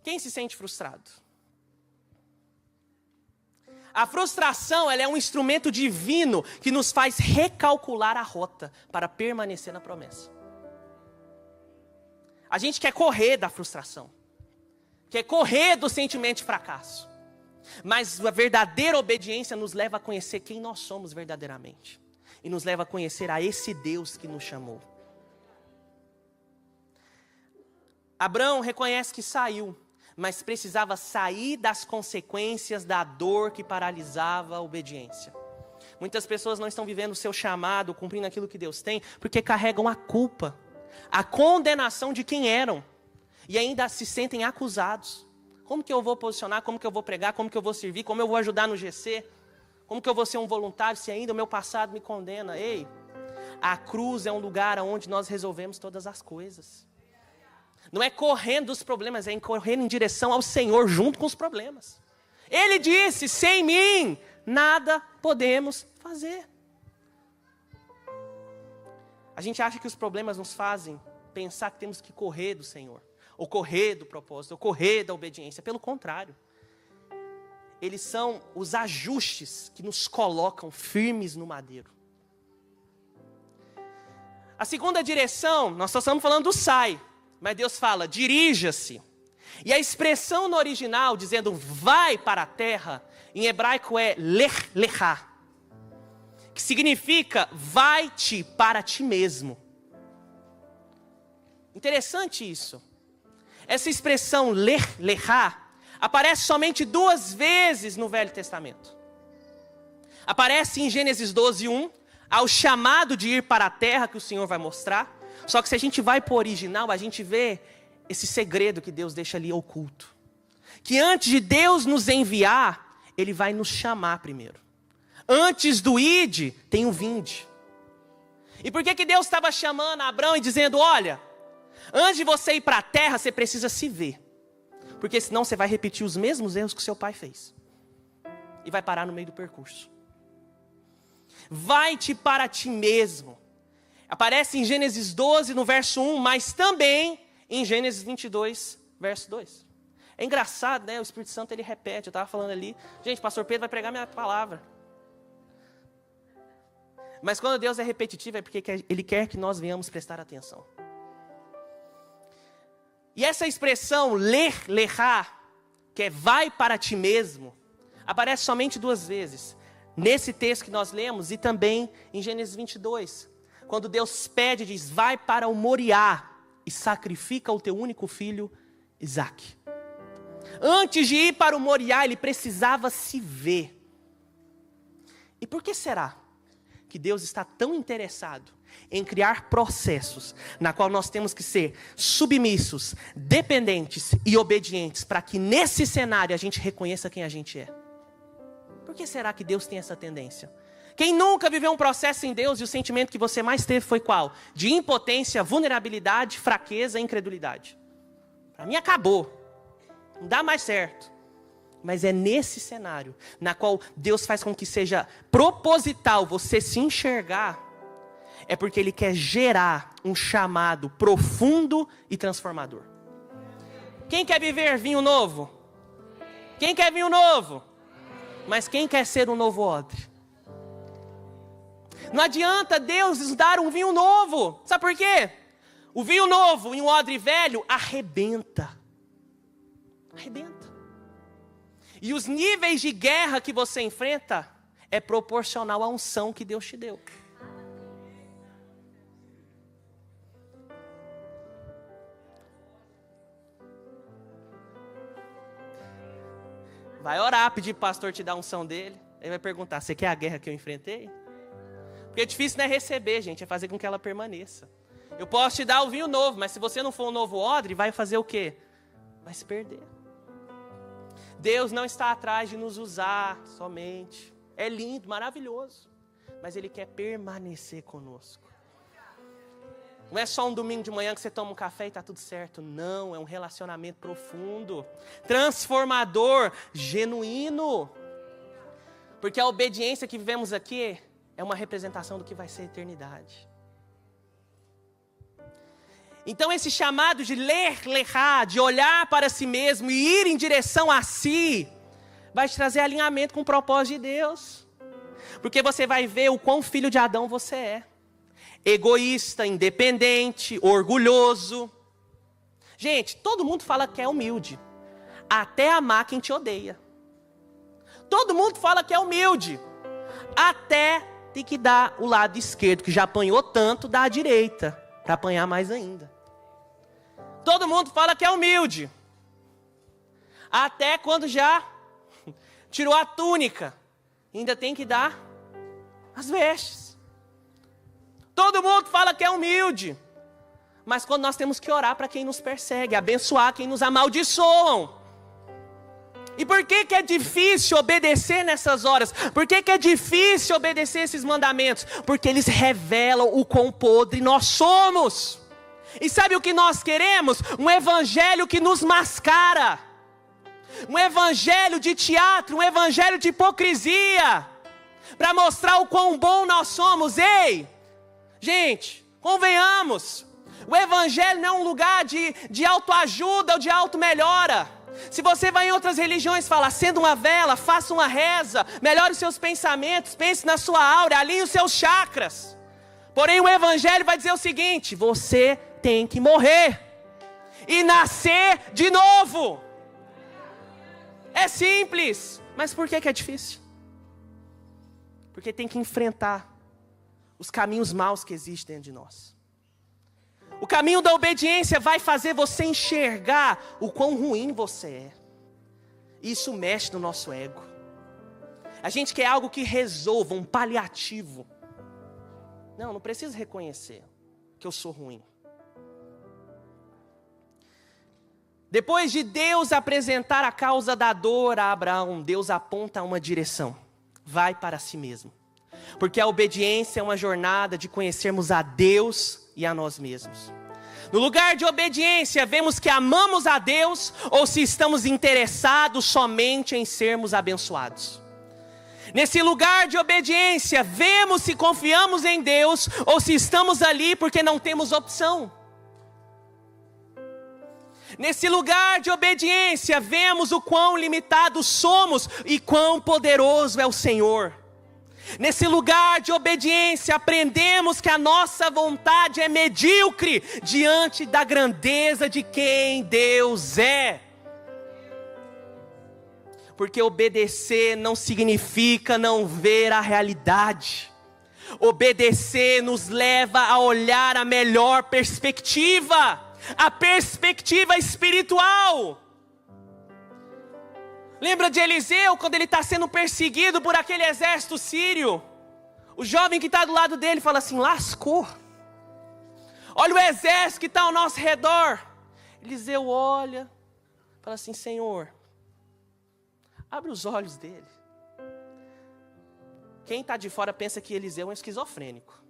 Quem se sente frustrado? A frustração, ela é um instrumento divino que nos faz recalcular a rota para permanecer na promessa. A gente quer correr da frustração. Quer correr do sentimento de fracasso. Mas a verdadeira obediência nos leva a conhecer quem nós somos verdadeiramente. E nos leva a conhecer a esse Deus que nos chamou. Abraão reconhece que saiu, mas precisava sair das consequências da dor que paralisava a obediência. Muitas pessoas não estão vivendo o seu chamado, cumprindo aquilo que Deus tem, porque carregam a culpa, a condenação de quem eram. E ainda se sentem acusados. Como que eu vou posicionar, como que eu vou pregar, como que eu vou servir, como eu vou ajudar no GC? Como que eu vou ser um voluntário se ainda o meu passado me condena? Ei, a cruz é um lugar onde nós resolvemos todas as coisas. Não é correndo dos problemas, é correndo em direção ao Senhor junto com os problemas. Ele disse, sem mim, nada podemos fazer. A gente acha que os problemas nos fazem pensar que temos que correr do Senhor. Ou correr do propósito, ou correr da obediência. Pelo contrário. Eles são os ajustes que nos colocam firmes no madeiro. A segunda direção, nós só estamos falando do sai. Mas Deus fala, dirija-se. E a expressão no original, dizendo vai para a terra, em hebraico é lech lechá. Que significa vai-te para ti mesmo. Interessante isso. Essa expressão lech lechá aparece somente 2 vezes no Velho Testamento. Aparece em Gênesis 12:1, ao chamado de ir para a terra que o Senhor vai mostrar. Só que se a gente vai para o original, a gente vê esse segredo que Deus deixa ali oculto. Que antes de Deus nos enviar, Ele vai nos chamar primeiro. Antes do ide, tem o vinde. E por que Deus estava chamando Abraão e dizendo, olha, antes de você ir para a terra, você precisa se ver. Porque senão você vai repetir os mesmos erros que seu pai fez. E vai parar no meio do percurso. Vai-te para ti mesmo. Aparece em Gênesis 12, no verso 1, mas também em Gênesis 22, verso 2. É engraçado, né? O Espírito Santo, ele repete. Eu estava falando ali. Gente, o pastor Pedro vai pregar minha palavra. Mas quando Deus é repetitivo, é porque Ele quer que nós venhamos prestar atenção. E essa expressão, lech lechá, que é vai para ti mesmo, aparece somente 2 vezes. Nesse texto que nós lemos e também em Gênesis 22. Quando Deus pede e diz, vai para o Moriá e sacrifica o teu único filho, Isaque. Antes de ir para o Moriá, ele precisava se ver. E por que será que Deus está tão interessado em criar processos na qual nós temos que ser submissos, dependentes e obedientes para que nesse cenário a gente reconheça quem a gente é? Por que será que Deus tem essa tendência? Quem nunca viveu um processo em Deus e o sentimento que você mais teve foi qual? De impotência, vulnerabilidade, fraqueza e incredulidade. Para mim acabou. Não dá mais certo. Mas é nesse cenário na qual Deus faz com que seja proposital você se enxergar. É porque Ele quer gerar um chamado profundo e transformador. Quem quer viver vinho novo? Quem quer vinho novo? Mas quem quer ser um novo odre? Não adianta Deus nos dar um vinho novo. Sabe por quê? O vinho novo em um odre velho arrebenta. Arrebenta. E os níveis de guerra que você enfrenta é proporcional à unção que Deus te deu. Vai orar, pedir para o pastor te dar a unção dele. Ele vai perguntar, você quer a guerra que eu enfrentei? Porque difícil não é receber, gente, é fazer com que ela permaneça. Eu posso te dar o vinho novo, mas se você não for um novo odre, vai fazer o quê? Vai se perder. Deus não está atrás de nos usar somente. É lindo, maravilhoso. Mas Ele quer permanecer conosco. Não é só um domingo de manhã que você toma um café e está tudo certo. Não, é um relacionamento profundo, transformador, genuíno. Porque a obediência que vivemos aqui é uma representação do que vai ser a eternidade. Então esse chamado de ler, de olhar para si mesmo e ir em direção a si, vai te trazer alinhamento com o propósito de Deus. Porque você vai ver o quão filho de Adão você é. Egoísta, independente, orgulhoso. Gente, todo mundo fala que é humilde. Até amar quem te odeia. Todo mundo fala que é humilde. Até ter que dar o lado esquerdo, que já apanhou tanto, dá a direita. Para apanhar mais ainda. Todo mundo fala que é humilde. Até quando já tirou a túnica. Ainda tem que dar as vestes. Todo mundo fala que é humilde. Mas quando nós temos que orar para quem nos persegue, abençoar quem nos amaldiçoam. E por que é difícil obedecer nessas horas? Por que é difícil obedecer esses mandamentos? Porque eles revelam o quão podre nós somos. E sabe o que nós queremos? Um evangelho que nos mascara. Um evangelho de teatro, um evangelho de hipocrisia. Para mostrar o quão bom nós somos. Ei, gente, convenhamos. O evangelho não é um lugar de autoajuda ou de automelhora. Se você vai em outras religiões, fala, acenda uma vela, faça uma reza, melhore os seus pensamentos, pense na sua aura, alinhe os seus chakras. Porém o evangelho vai dizer o seguinte, você tem que morrer e nascer de novo. É simples, mas por que é difícil? Porque tem que enfrentar os caminhos maus que existem dentro de nós. O caminho da obediência vai fazer você enxergar o quão ruim você é. Isso mexe no nosso ego. A gente quer algo que resolva, um paliativo. Não preciso reconhecer que eu sou ruim. Depois de Deus apresentar a causa da dor a Abraão, Deus aponta uma direção. Vai para si mesmo. Porque a obediência é uma jornada de conhecermos a Deus e a nós mesmos. No lugar de obediência, vemos que amamos a Deus ou se estamos interessados somente em sermos abençoados. Nesse lugar de obediência, vemos se confiamos em Deus ou se estamos ali porque não temos opção. Nesse lugar de obediência, vemos o quão limitados somos e quão poderoso é o Senhor. Nesse lugar de obediência, aprendemos que a nossa vontade é medíocre diante da grandeza de quem Deus é. Porque obedecer não significa não ver a realidade. Obedecer nos leva a olhar a melhor perspectiva, a perspectiva espiritual. Lembra de Eliseu, quando ele está sendo perseguido por aquele exército sírio? O jovem que está do lado dele fala assim, lascou. Olha o exército que está ao nosso redor. Eliseu olha, fala assim, Senhor, abre os olhos dele. Quem está de fora pensa que Eliseu é um esquizofrênico.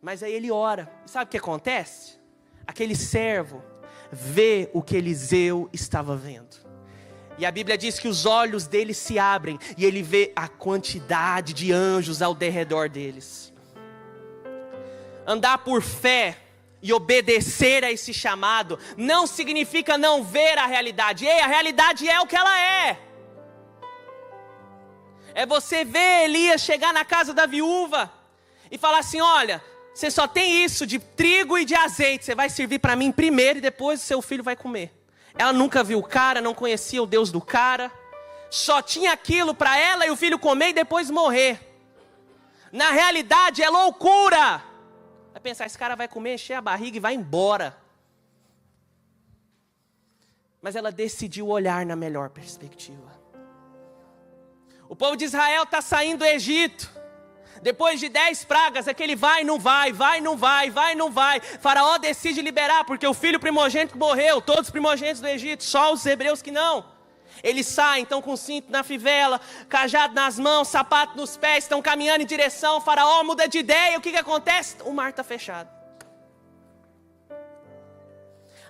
Mas aí ele ora. E sabe o que acontece? Aquele servo vê o que Eliseu estava vendo. E a Bíblia diz que os olhos dele se abrem e ele vê a quantidade de anjos ao derredor deles. Andar por fé e obedecer a esse chamado não significa não ver a realidade. Ei, a realidade é o que ela é. É você ver Elias chegar na casa da viúva e falar assim: olha, você só tem isso de trigo e de azeite, você vai servir para mim primeiro e depois o seu filho vai comer. Ela nunca viu o cara, não conhecia o Deus do cara, só tinha aquilo para ela e o filho comer e depois morrer. Na realidade é loucura. Vai pensar, esse cara vai comer, encher a barriga e vai embora. Mas ela decidiu olhar na melhor perspectiva. O povo de Israel está saindo do Egito. Depois de 10 pragas, aquele vai, não vai, vai, não vai, vai, não vai. Faraó decide liberar, porque o filho primogênito morreu. Todos os primogênitos do Egito, só os hebreus que não. Eles saem, estão com cinto na fivela, cajado nas mãos, sapato nos pés, estão caminhando em direção. O faraó muda de ideia, o que acontece? O mar está fechado.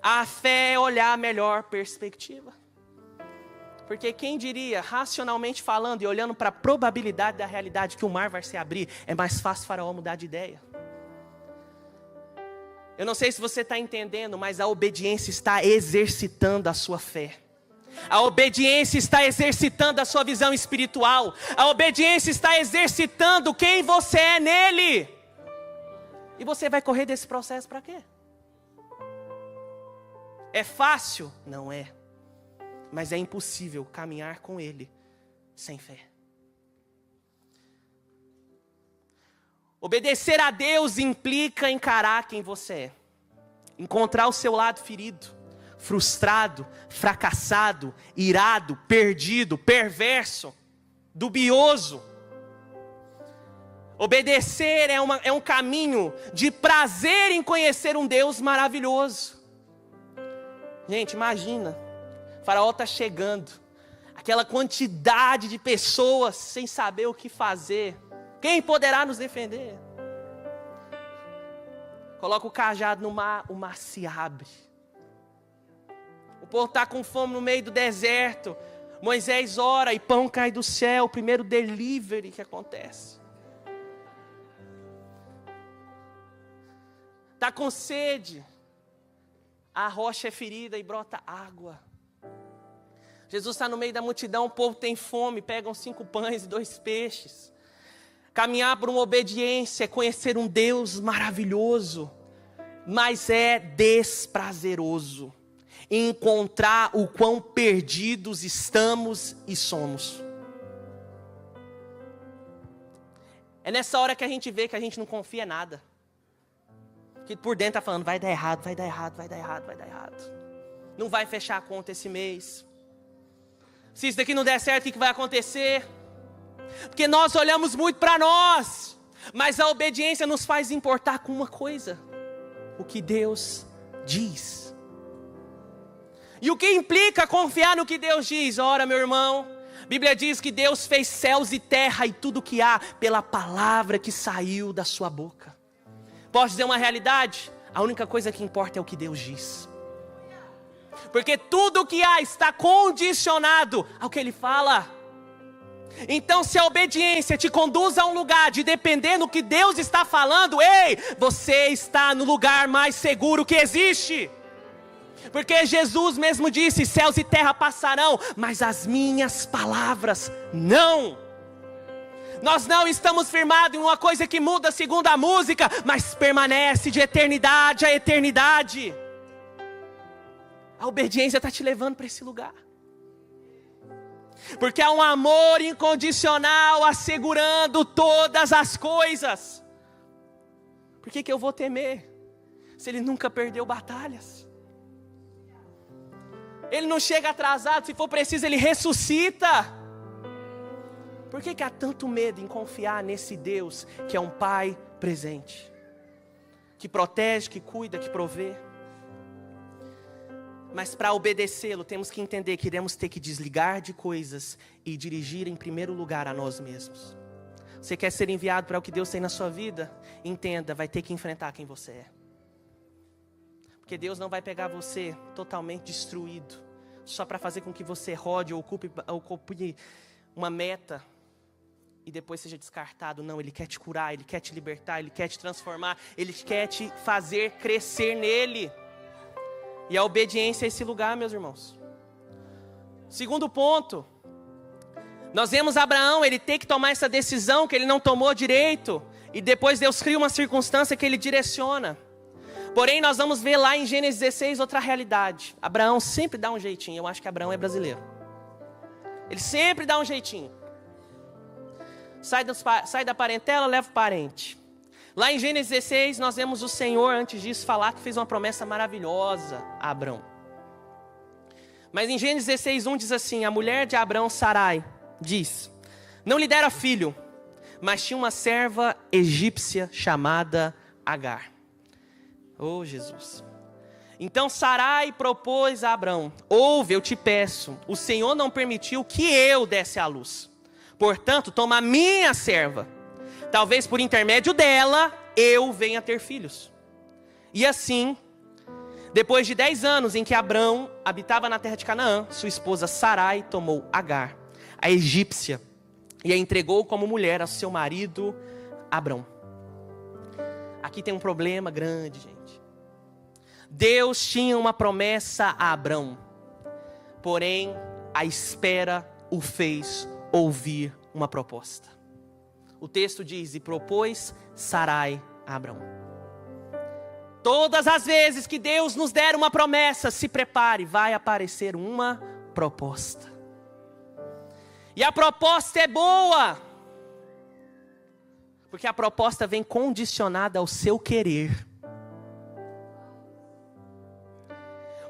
A fé é olhar a melhor perspectiva. Porque quem diria, racionalmente falando e olhando para a probabilidade da realidade que o mar vai se abrir, é mais fácil o faraó mudar de ideia. Eu não sei se você está entendendo, mas a obediência está exercitando a sua fé. A obediência está exercitando a sua visão espiritual. A obediência está exercitando quem você é nele. E você vai correr desse processo para quê? É fácil? Não é. Mas é impossível caminhar com ele sem fé. Obedecer a Deus implica encarar quem você é. Encontrar o seu lado ferido, frustrado, fracassado, irado, perdido, perverso, dubioso. Obedecer é um caminho de prazer em conhecer um Deus maravilhoso. Gente, imagina, o faraó está chegando, aquela quantidade de pessoas sem saber o que fazer. Quem poderá nos defender? Coloca o cajado no mar, o mar se abre. O povo está com fome no meio do deserto. Moisés ora e pão cai do céu. O primeiro delivery que acontece. Está com sede. A rocha é ferida e brota água. Jesus está no meio da multidão, o povo tem fome, pegam 5 pães e 2 peixes. Caminhar por uma obediência é conhecer um Deus maravilhoso, mas é desprazeroso encontrar o quão perdidos estamos e somos. É nessa hora que a gente vê que a gente não confia em nada. Que por dentro está falando, vai dar errado, vai dar errado, vai dar errado, vai dar errado. Não vai fechar a conta esse mês. Se isso daqui não der certo, o que vai acontecer? Porque nós olhamos muito para nós, mas a obediência nos faz importar com uma coisa: o que Deus diz. E o que implica confiar no que Deus diz? Ora, meu irmão, a Bíblia diz que Deus fez céus e terra e tudo o que há pela palavra que saiu da sua boca. Posso dizer uma realidade? A única coisa que importa é o que Deus diz. Porque tudo o que há está condicionado ao que Ele fala. Então, se a obediência te conduz a um lugar de depender do que Deus está falando, ei, você está no lugar mais seguro que existe. Porque Jesus mesmo disse, céus e terra passarão, mas as minhas palavras não. Nós não estamos firmados em uma coisa que muda segundo a música, mas permanece de eternidade a eternidade. A obediência está te levando para esse lugar. Porque há um amor incondicional assegurando todas as coisas. Por que eu vou temer? Se Ele nunca perdeu batalhas. Ele não chega atrasado, se for preciso Ele ressuscita. Por que há tanto medo em confiar nesse Deus que é um Pai presente? Que protege, que cuida, que provê. Mas para obedecê-lo, temos que entender que iremos ter que desligar de coisas e dirigir em primeiro lugar a nós mesmos. Você quer ser enviado para o que Deus tem na sua vida? Entenda, vai ter que enfrentar quem você é. Porque Deus não vai pegar você totalmente destruído, só para fazer com que você rode ou ocupe uma meta e depois seja descartado. Não, Ele quer te curar, Ele quer te libertar, Ele quer te transformar, Ele quer te fazer crescer nele. E a obediência é esse lugar, meus irmãos. Segundo ponto, Nós vemos Abraão, ele ter que tomar essa decisão que ele não tomou direito. E depois Deus cria uma circunstância que ele direciona. Porém, nós vamos ver lá em Gênesis 16 outra realidade. Abraão sempre dá um jeitinho. Eu acho que Abraão é brasileiro. Ele sempre dá um jeitinho. Sai da parentela, leva o parente. Lá em Gênesis 16, nós vemos o Senhor, antes disso, falar que fez uma promessa maravilhosa a Abraão. Mas em Gênesis 16, 1 diz assim: a mulher de Abraão, Sarai, diz: não lhe dera filho, mas tinha uma serva egípcia chamada Agar. Oh, Jesus. Então Sarai propôs a Abraão: ouve, eu te peço, o Senhor não permitiu que eu desse à luz. Portanto, toma a minha serva. Talvez por intermédio dela, eu venha ter filhos. E assim, depois de 10 anos em que Abraão habitava na terra de Canaã, sua esposa Sarai tomou Agar, a egípcia, e a entregou como mulher ao seu marido Abraão. Aqui tem um problema grande, gente. Deus tinha uma promessa a Abraão, porém a espera o fez ouvir uma proposta. O texto diz: e propôs Sarai a Abraão. Todas as vezes que Deus nos der uma promessa, se prepare, vai aparecer uma proposta. E a proposta é boa, porque a proposta vem condicionada ao seu querer.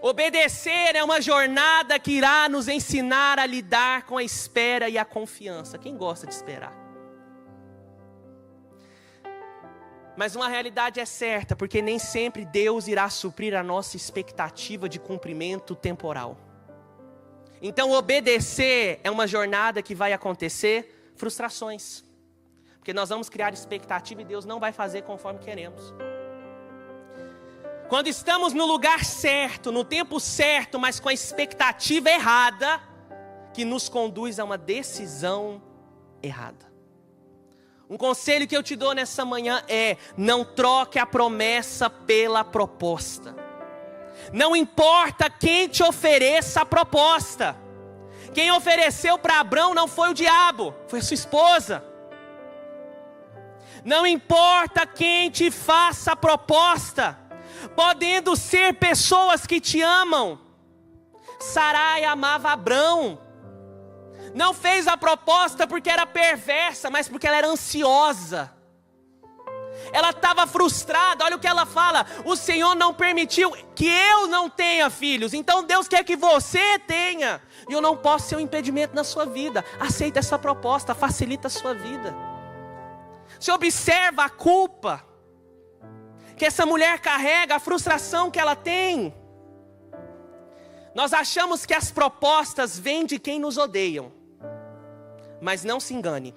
Obedecer é uma jornada que irá nos ensinar a lidar com a espera e a confiança. Quem gosta de esperar? Mas uma realidade é certa, porque nem sempre Deus irá suprir a nossa expectativa de cumprimento temporal. Então obedecer é uma jornada que vai acontecer frustrações. Porque nós vamos criar expectativa e Deus não vai fazer conforme queremos. Quando estamos no lugar certo, no tempo certo, mas com a expectativa errada, que nos conduz a uma decisão errada. Um conselho que eu te dou nessa manhã é: não troque a promessa pela proposta. Não importa quem te ofereça a proposta. Quem ofereceu para Abraão não foi o diabo, foi a sua esposa. Não importa quem te faça a proposta, podendo ser pessoas que te amam. Sarai amava Abraão. Não fez a proposta porque era perversa, mas porque ela era ansiosa. Ela estava frustrada. Olha o que ela fala: o Senhor não permitiu que eu não tenha filhos, então Deus quer que você tenha, e eu não posso ser um impedimento na sua vida. Aceita essa proposta, facilita a sua vida. Você observa a culpa que essa mulher carrega, a frustração que ela tem. Nós achamos que as propostas vêm de quem nos odeiam, mas não se engane,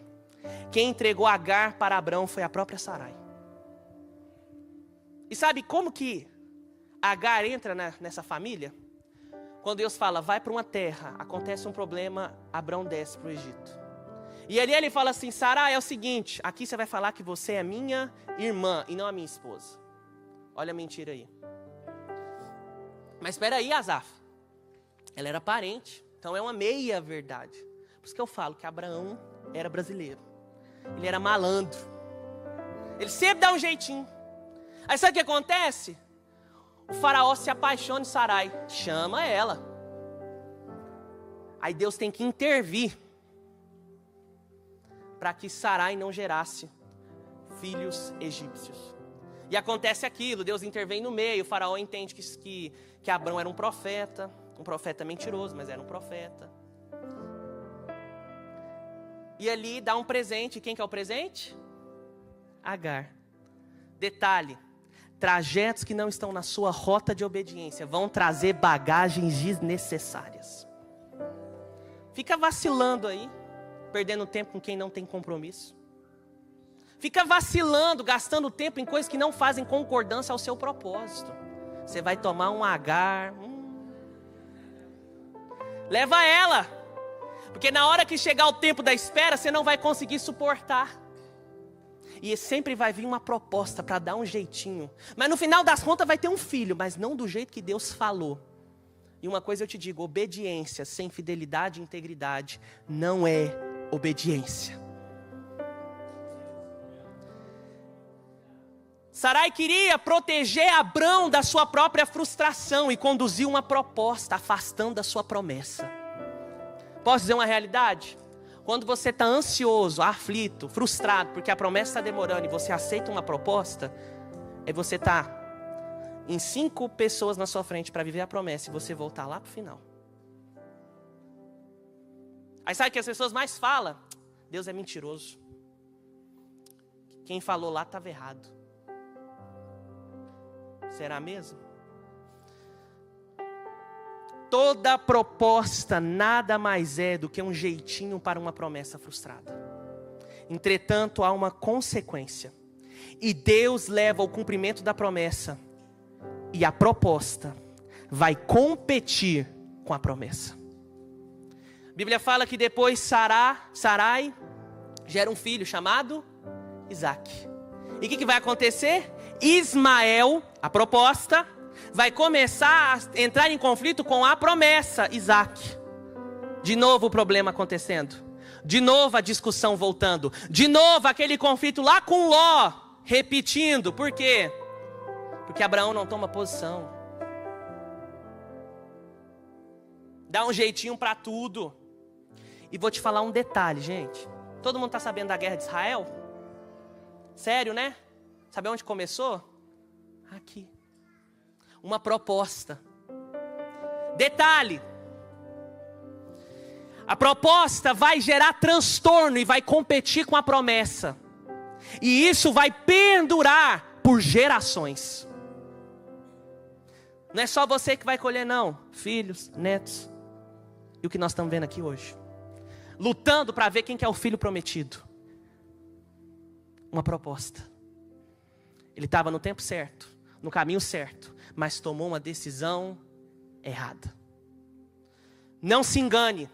quem entregou Agar para Abraão foi a própria Sarai. E sabe como que Agar entra nessa família? Quando Deus fala: vai para uma terra, acontece um problema, Abraão desce para o Egito. E ali ele fala assim: Sarai, é o seguinte, aqui você vai falar que você é minha irmã e não a minha esposa. Olha a mentira aí. Mas espera aí, Asaf, ela era parente, então é uma meia verdade. Por isso que eu falo que Abraão era brasileiro. Ele era malandro. Ele sempre dá um jeitinho. Aí sabe o que acontece? O faraó se apaixona em Sarai, chama ela. Aí Deus tem que intervir para que Sarai não gerasse filhos egípcios. E acontece aquilo, Deus intervém no meio, o faraó entende que Abraão era um profeta mentiroso, mas era um profeta. E ali dá um presente. Quem que é o presente? Agar. Detalhe: trajetos que não estão na sua rota de obediência vão trazer bagagens desnecessárias. Fica vacilando aí, perdendo tempo com quem não tem compromisso. Fica vacilando, gastando tempo em coisas que não fazem concordância ao seu propósito. Você vai tomar um Agar. Leva ela. Porque na hora que chegar o tempo da espera, você não vai conseguir suportar. E sempre vai vir uma proposta para dar um jeitinho. Mas no final das contas vai ter um filho, mas não do jeito que Deus falou. E uma coisa eu te digo: obediência sem fidelidade e integridade não é obediência. Sarai queria proteger Abrão da sua própria frustração e conduziu uma proposta, afastando da sua promessa. Posso dizer uma realidade? Quando você está ansioso, aflito, frustrado, porque a promessa está demorando e você aceita uma proposta, aí você está em 5 pessoas na sua frente para viver a promessa e você voltar lá para o final. Aí sabe o que as pessoas mais falam? Deus é mentiroso. Quem falou lá estava errado. Será mesmo? Toda proposta nada mais é do que um jeitinho para uma promessa frustrada. Entretanto, há uma consequência. E Deus leva ao cumprimento da promessa. E a proposta vai competir com a promessa. A Bíblia fala que depois Sarai gera um filho chamado Isaac. E o que vai acontecer? Ismael, a proposta, vai começar a entrar em conflito com a promessa, Isaac. De novo o problema acontecendo. De novo a discussão voltando. De novo aquele conflito lá com Ló, repetindo. Por quê? Porque Abraão não toma posição. Dá um jeitinho para tudo. E vou te falar um detalhe, gente. Todo mundo está sabendo da guerra de Israel? Sério, né? Sabe onde começou? Aqui. Uma proposta. Detalhe. A proposta vai gerar transtorno e vai competir com a promessa. E isso vai perdurar por gerações. Não é só você que vai colher, não. Filhos, netos. E o que nós estamos vendo aqui hoje. Lutando para ver quem que é o filho prometido. Uma proposta. Ele estava no tempo certo, no caminho certo, mas tomou uma decisão errada. Não se engane.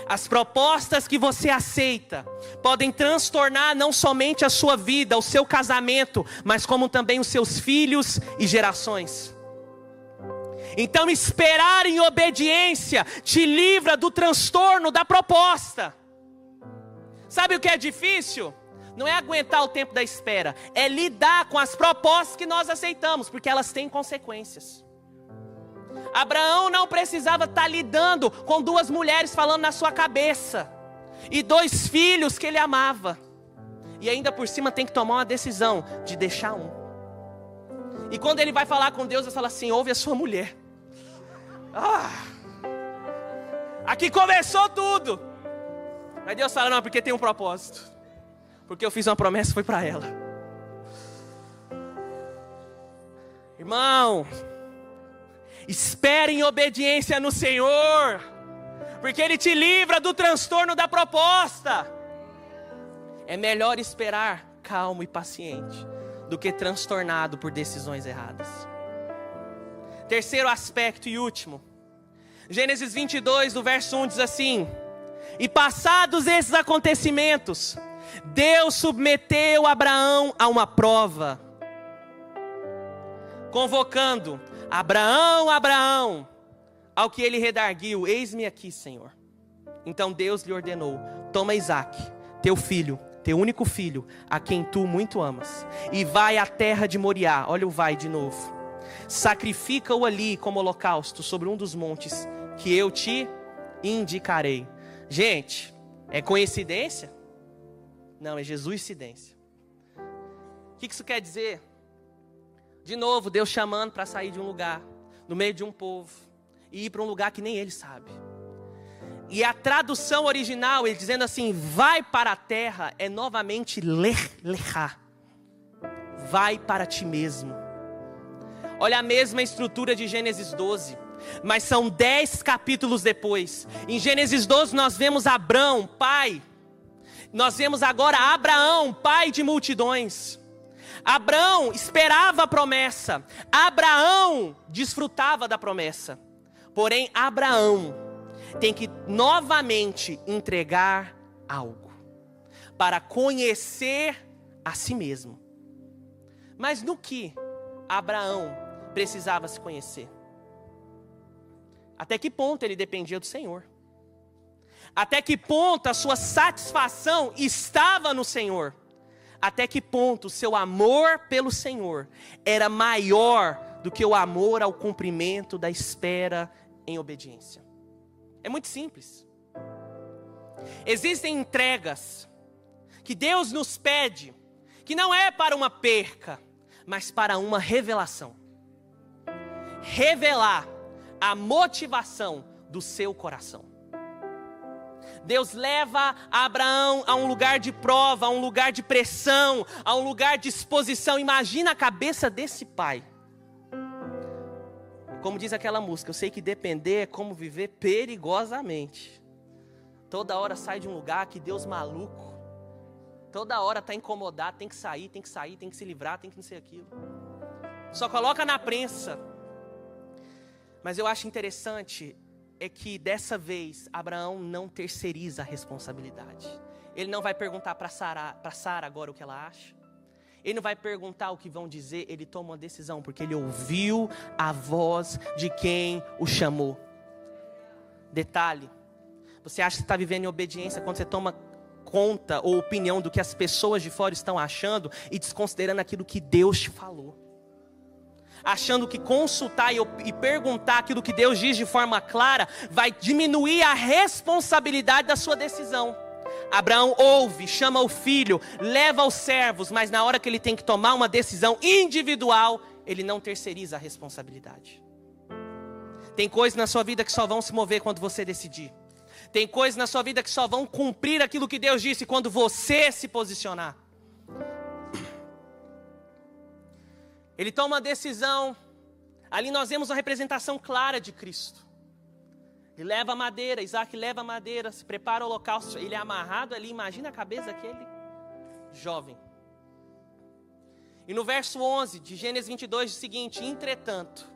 As propostas que você aceita podem transtornar não somente a sua vida, o seu casamento, mas como também os seus filhos e gerações. Então esperar em obediência te livra do transtorno da proposta. Sabe o que é difícil? Não é aguentar o tempo da espera, é lidar com as propostas que nós aceitamos, porque elas têm consequências. Abraão não precisava estar lidando com 2 mulheres falando na sua cabeça, e 2 filhos que ele amava, e ainda por cima tem que tomar uma decisão de deixar um. E quando ele vai falar com Deus, ele fala assim: ouve a sua mulher. Aqui começou tudo. Mas Deus fala: não, porque tem um propósito. Porque eu fiz uma promessa e foi para ela. Irmão, espere em obediência no Senhor, porque Ele te livra do transtorno da proposta. É melhor esperar calmo e paciente do que transtornado por decisões erradas. Terceiro aspecto e último. Gênesis 22, do verso 1 diz assim: e passados esses acontecimentos, Deus submeteu Abraão a uma prova, convocando: Abraão, Abraão. Ao que ele redarguiu: eis-me aqui, Senhor. Então Deus lhe ordenou: toma Isaque, teu filho, teu único filho, a quem tu muito amas, e vai à terra de Moriá. Olha o vai de novo. Sacrifica-o ali como holocausto sobre um dos montes que eu te indicarei. Gente, é coincidência? Não, é Jesuscidência. O que isso quer dizer? De novo, Deus chamando para sair de um lugar, no meio de um povo, e ir para um lugar que nem ele sabe. E a tradução original, ele dizendo assim: vai para a terra, é novamente lechá. Vai para ti mesmo. Olha a mesma estrutura de Gênesis 12. Mas são 10 capítulos depois. Em Gênesis 12 nós vemos Abrão, pai. Nós vemos agora Abraão, pai de multidões. Abrão esperava a promessa. Abraão desfrutava da promessa. Porém, Abraão tem que novamente entregar algo para conhecer a si mesmo. Mas no que Abraão precisava se conhecer? Até que ponto ele dependia do Senhor? Até que ponto a sua satisfação estava no Senhor? Até que ponto o seu amor pelo Senhor era maior do que o amor ao cumprimento da espera em obediência? É muito simples. Existem entregas que Deus nos pede, que não é para uma perca, mas para uma revelação. Revelar a motivação do seu coração. Deus leva Abraão a um lugar de prova, a um lugar de pressão, a um lugar de exposição. Imagina a cabeça desse pai. Como diz aquela música, eu sei que depender é como viver perigosamente. Toda hora sai de um lugar, que Deus maluco. Toda hora está incomodado, tem que sair, tem que se livrar, tem que não sei aquilo. Só coloca na prensa. Mas eu acho interessante é que dessa vez Abraão não terceiriza a responsabilidade. Ele não vai perguntar para Sara agora o que ela acha. Ele não vai perguntar o que vão dizer. Ele toma uma decisão porque ele ouviu a voz de quem o chamou. Detalhe: você acha que está vivendo em obediência quando você toma conta ou opinião do que as pessoas de fora estão achando e desconsiderando aquilo que Deus te falou. Achando que consultar e perguntar aquilo que Deus diz de forma clara vai diminuir a responsabilidade da sua decisão. Abraão ouve, chama o filho, leva os servos, mas na hora que ele tem que tomar uma decisão individual, ele não terceiriza a responsabilidade. Tem coisas na sua vida que só vão se mover quando você decidir. Tem coisas na sua vida que só vão cumprir aquilo que Deus disse quando você se posicionar. Ele toma uma decisão. Ali nós vemos uma representação clara de Cristo. Ele leva a madeira, Isaac leva a madeira, se prepara o holocausto. Ele é amarrado ali, imagina a cabeça daquele jovem. E no verso 11 de Gênesis 22 diz o seguinte: entretanto,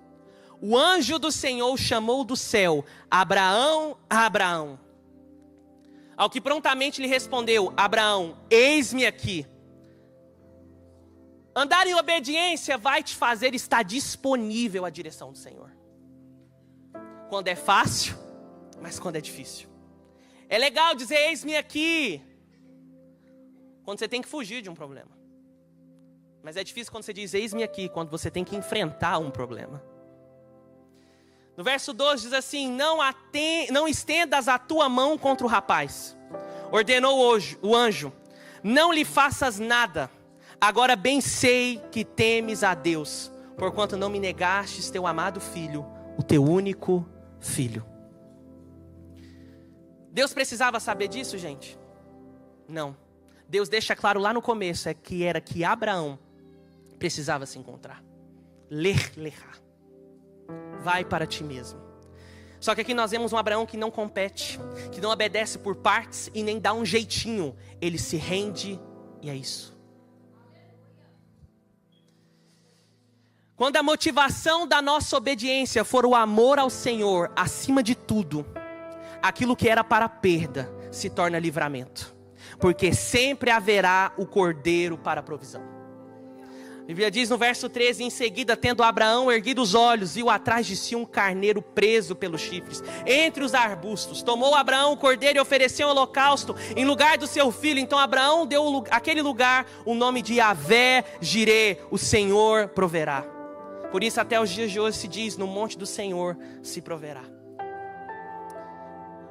o anjo do Senhor chamou do céu: Abraão, Abraão. Ao que prontamente lhe respondeu: Abraão, eis-me aqui. Andar em obediência vai te fazer estar disponível à direção do Senhor. Quando é fácil, mas quando é difícil. É legal dizer eis-me aqui, quando você tem que fugir de um problema. Mas é difícil quando você diz eis-me aqui, quando você tem que enfrentar um problema. No verso 12 diz assim: não estendas a tua mão contra o rapaz. Ordenou o anjo: não lhe faças nada. Agora bem sei que temes a Deus, porquanto não me negastes teu amado filho, o teu único filho. Deus precisava saber disso, gente? Não. Deus deixa claro lá no começo, era que Abraão precisava se encontrar. Lecha. Vai para ti mesmo. Só que aqui nós vemos um Abraão que não compete, que não obedece por partes e nem dá um jeitinho. Ele se rende e é isso. Quando a motivação da nossa obediência for o amor ao Senhor, acima de tudo, aquilo que era para perda se torna livramento. Porque sempre haverá o cordeiro para a provisão. A Bíblia diz no verso 13: em seguida, tendo Abraão erguido os olhos, viu atrás de si um carneiro preso pelos chifres, entre os arbustos. Tomou Abraão o cordeiro e ofereceu um holocausto em lugar do seu filho. Então Abraão deu àquele lugar o nome de Yahvé Jireh, o Senhor proverá. Por isso até os dias de hoje se diz: no monte do Senhor se proverá.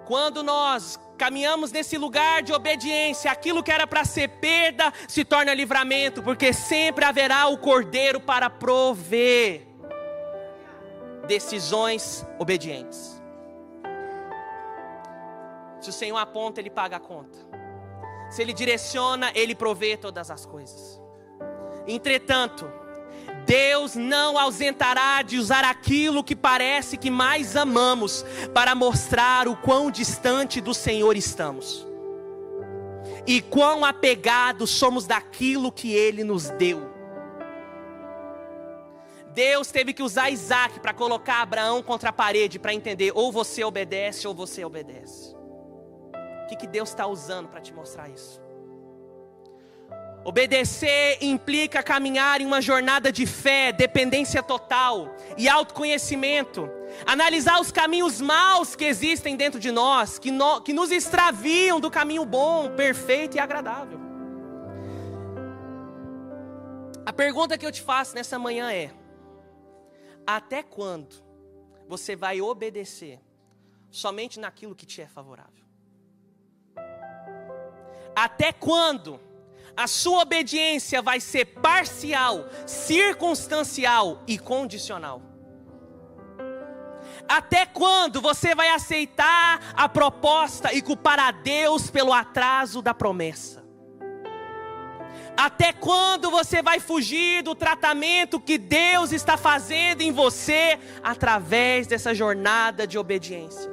Quando nós caminhamos nesse lugar de obediência, aquilo que era para ser perda se torna livramento, porque sempre haverá o cordeiro para prover decisões obedientes. Se o Senhor aponta, Ele paga a conta. Se Ele direciona, Ele provê todas as coisas. Entretanto, Deus não ausentará de usar aquilo que parece que mais amamos para mostrar o quão distante do Senhor estamos e quão apegados somos daquilo que Ele nos deu. Deus teve que usar Isaac para colocar Abraão contra a parede para entender: ou você obedece ou você obedece. O que Deus está usando para te mostrar isso? Obedecer implica caminhar em uma jornada de fé, dependência total e autoconhecimento. Analisar os caminhos maus que existem dentro de nós, que nos extraviam do caminho bom, perfeito e agradável. A pergunta que eu te faço nessa manhã é: até quando você vai obedecer somente naquilo que te é favorável? Até quando a sua obediência vai ser parcial, circunstancial e condicional? Até quando você vai aceitar a proposta e culpar a Deus pelo atraso da promessa? Até quando você vai fugir do tratamento que Deus está fazendo em você através dessa jornada de obediência?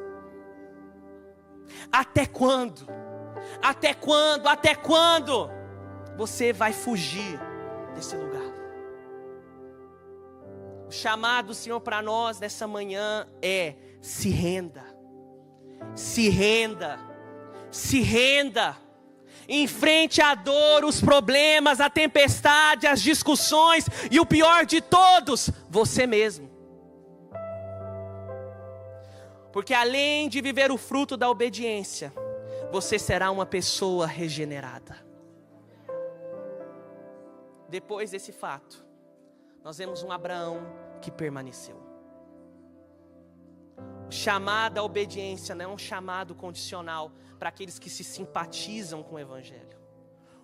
Até quando? Até quando? Até quando você vai fugir desse lugar? O chamado do Senhor para nós nessa manhã é: se renda, se renda, se renda. Enfrente a dor, os problemas, a tempestade, as discussões e o pior de todos, você mesmo. Porque além de viver o fruto da obediência, você será uma pessoa regenerada. Depois desse fato, nós vemos um Abraão que permaneceu. O chamado à obediência não é um chamado condicional para aqueles que se simpatizam com o Evangelho.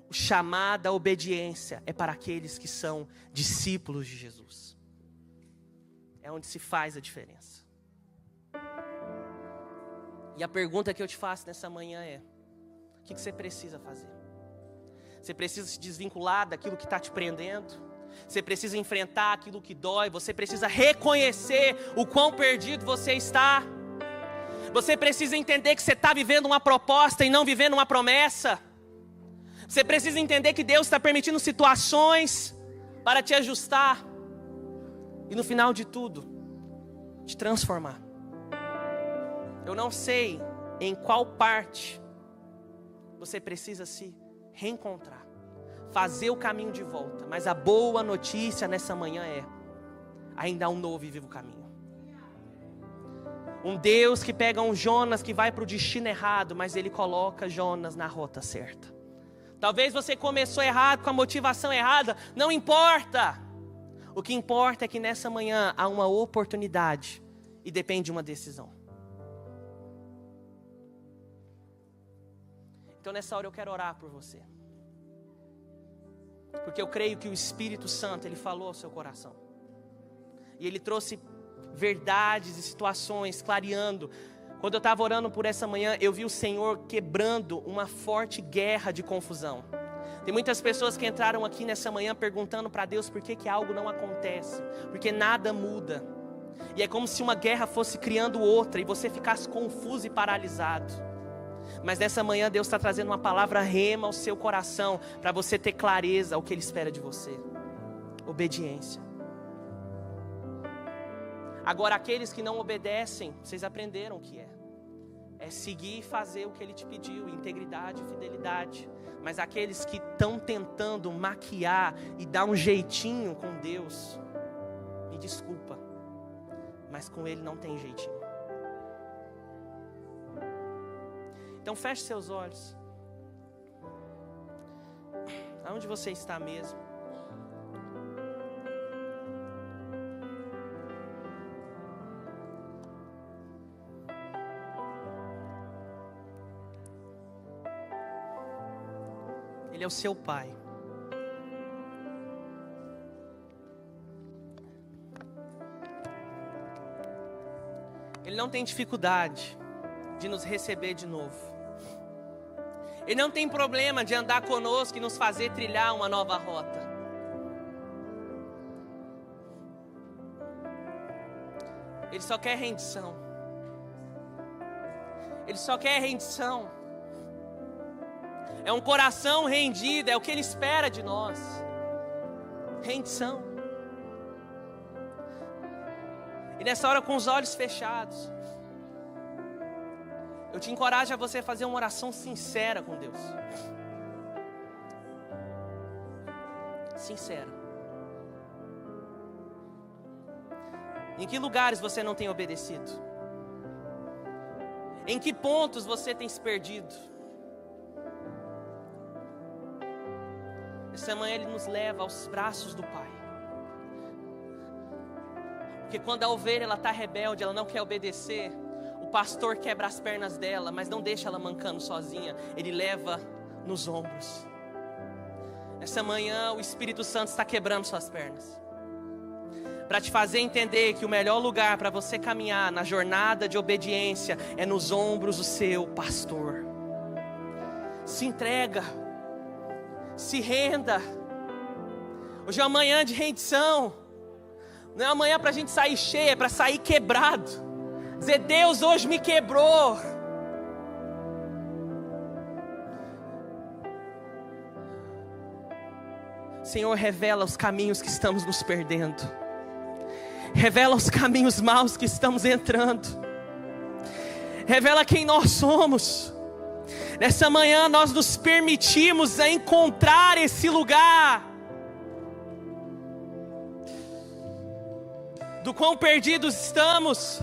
O chamado à obediência é para aqueles que são discípulos de Jesus. É onde se faz a diferença. E a pergunta que eu te faço nessa manhã é: o que você precisa fazer? Você precisa se desvincular daquilo que está te prendendo? Você precisa enfrentar aquilo que dói? Você precisa reconhecer o quão perdido você está? Você precisa entender que você está vivendo uma proposta e não vivendo uma promessa? Você precisa entender que Deus está permitindo situações para te ajustar e no final de tudo, te transformar. Eu não sei em qual parte você precisa se reencontrar, fazer o caminho de volta, mas a boa notícia nessa manhã é: ainda há um novo e vivo caminho. Um Deus que pega um Jonas que vai para o destino errado, mas Ele coloca Jonas na rota certa. Talvez você começou errado, com a motivação errada, não importa. O que importa é que nessa manhã há uma oportunidade e depende de uma decisão. Então nessa hora eu quero orar por você. Porque eu creio que o Espírito Santo, Ele falou ao seu coração. E Ele trouxe verdades e situações, clareando. Quando eu estava orando por essa manhã, eu vi o Senhor quebrando uma forte guerra de confusão. Tem muitas pessoas que entraram aqui nessa manhã perguntando para Deus por que algo não acontece, porque nada muda. E é como se uma guerra fosse criando outra e você ficasse confuso e paralisado. Mas nessa manhã Deus está trazendo uma palavra rema ao seu coração, para você ter clareza ao que Ele espera de você. Obediência. Agora aqueles que não obedecem, vocês aprenderam o que é. É seguir e fazer o que Ele te pediu, integridade e fidelidade. Mas aqueles que estão tentando maquiar e dar um jeitinho com Deus, me desculpa, mas com Ele não tem jeitinho. Então feche seus olhos. Aonde você está mesmo? Ele é o seu Pai. Ele não tem dificuldade de nos receber de novo. Ele não tem problema de andar conosco e nos fazer trilhar uma nova rota. Ele só quer rendição. Ele só quer rendição. É um coração rendido, é o que Ele espera de nós. Rendição. E nessa hora, com os olhos fechados, eu te encorajo a você fazer uma oração sincera com Deus. sincero. Em que lugares você não tem obedecido? Em que pontos você tem se perdido? Essa manhã Ele nos leva aos braços do Pai. Porque quando a ovelha ela está rebelde, ela não quer obedecer, o pastor quebra as pernas dela, mas não deixa ela mancando sozinha. Ele leva nos ombros. Essa manhã o Espírito Santo está quebrando suas pernas, para te fazer entender que o melhor lugar para você caminhar na jornada de obediência é nos ombros do seu pastor. Se entrega, se renda. Hoje é uma manhã de rendição. Não é uma manhã para a gente sair cheio, é para sair quebrado. Dizer, Deus hoje me quebrou. Senhor, revela os caminhos que estamos nos perdendo. Revela os caminhos maus que estamos entrando. Revela quem nós somos. Nessa manhã nós nos permitimos a encontrar esse lugar do quão perdidos estamos,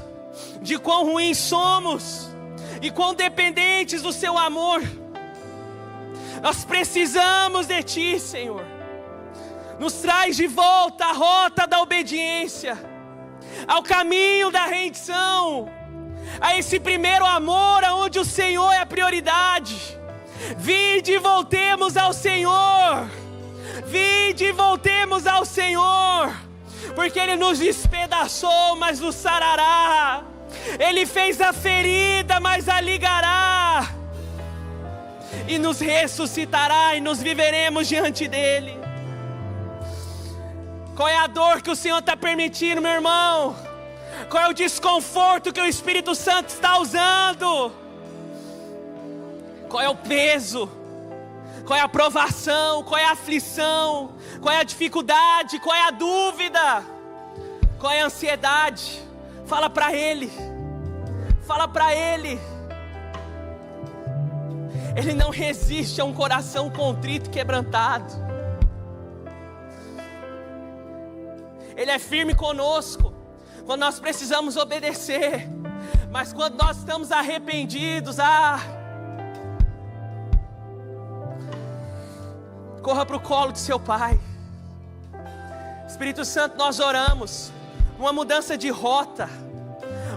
de quão ruins somos e quão dependentes do seu amor. Nós precisamos de Ti, Senhor. Nos traz de volta a rota da obediência, ao caminho da rendição, a esse primeiro amor aonde o Senhor é a prioridade. Vinde e voltemos ao Senhor. Vinde e voltemos ao Senhor. Porque Ele nos despedaçou, mas nos sarará. Ele fez a ferida, mas a ligará. E nos ressuscitará e nos viveremos diante dEle. Qual é a dor que o Senhor está permitindo, meu irmão? Qual é o desconforto que o Espírito Santo está usando? Qual é o peso? Qual é a provação? Qual é a aflição? Qual é a dificuldade? Qual é a dúvida? Qual é a ansiedade? Fala para Ele. Fala para Ele. Ele não resiste a um coração contrito e quebrantado. Ele é firme conosco quando nós precisamos obedecer. Mas quando nós estamos arrependidos, corra para o colo de seu Pai. Espírito Santo, nós oramos uma mudança de rota,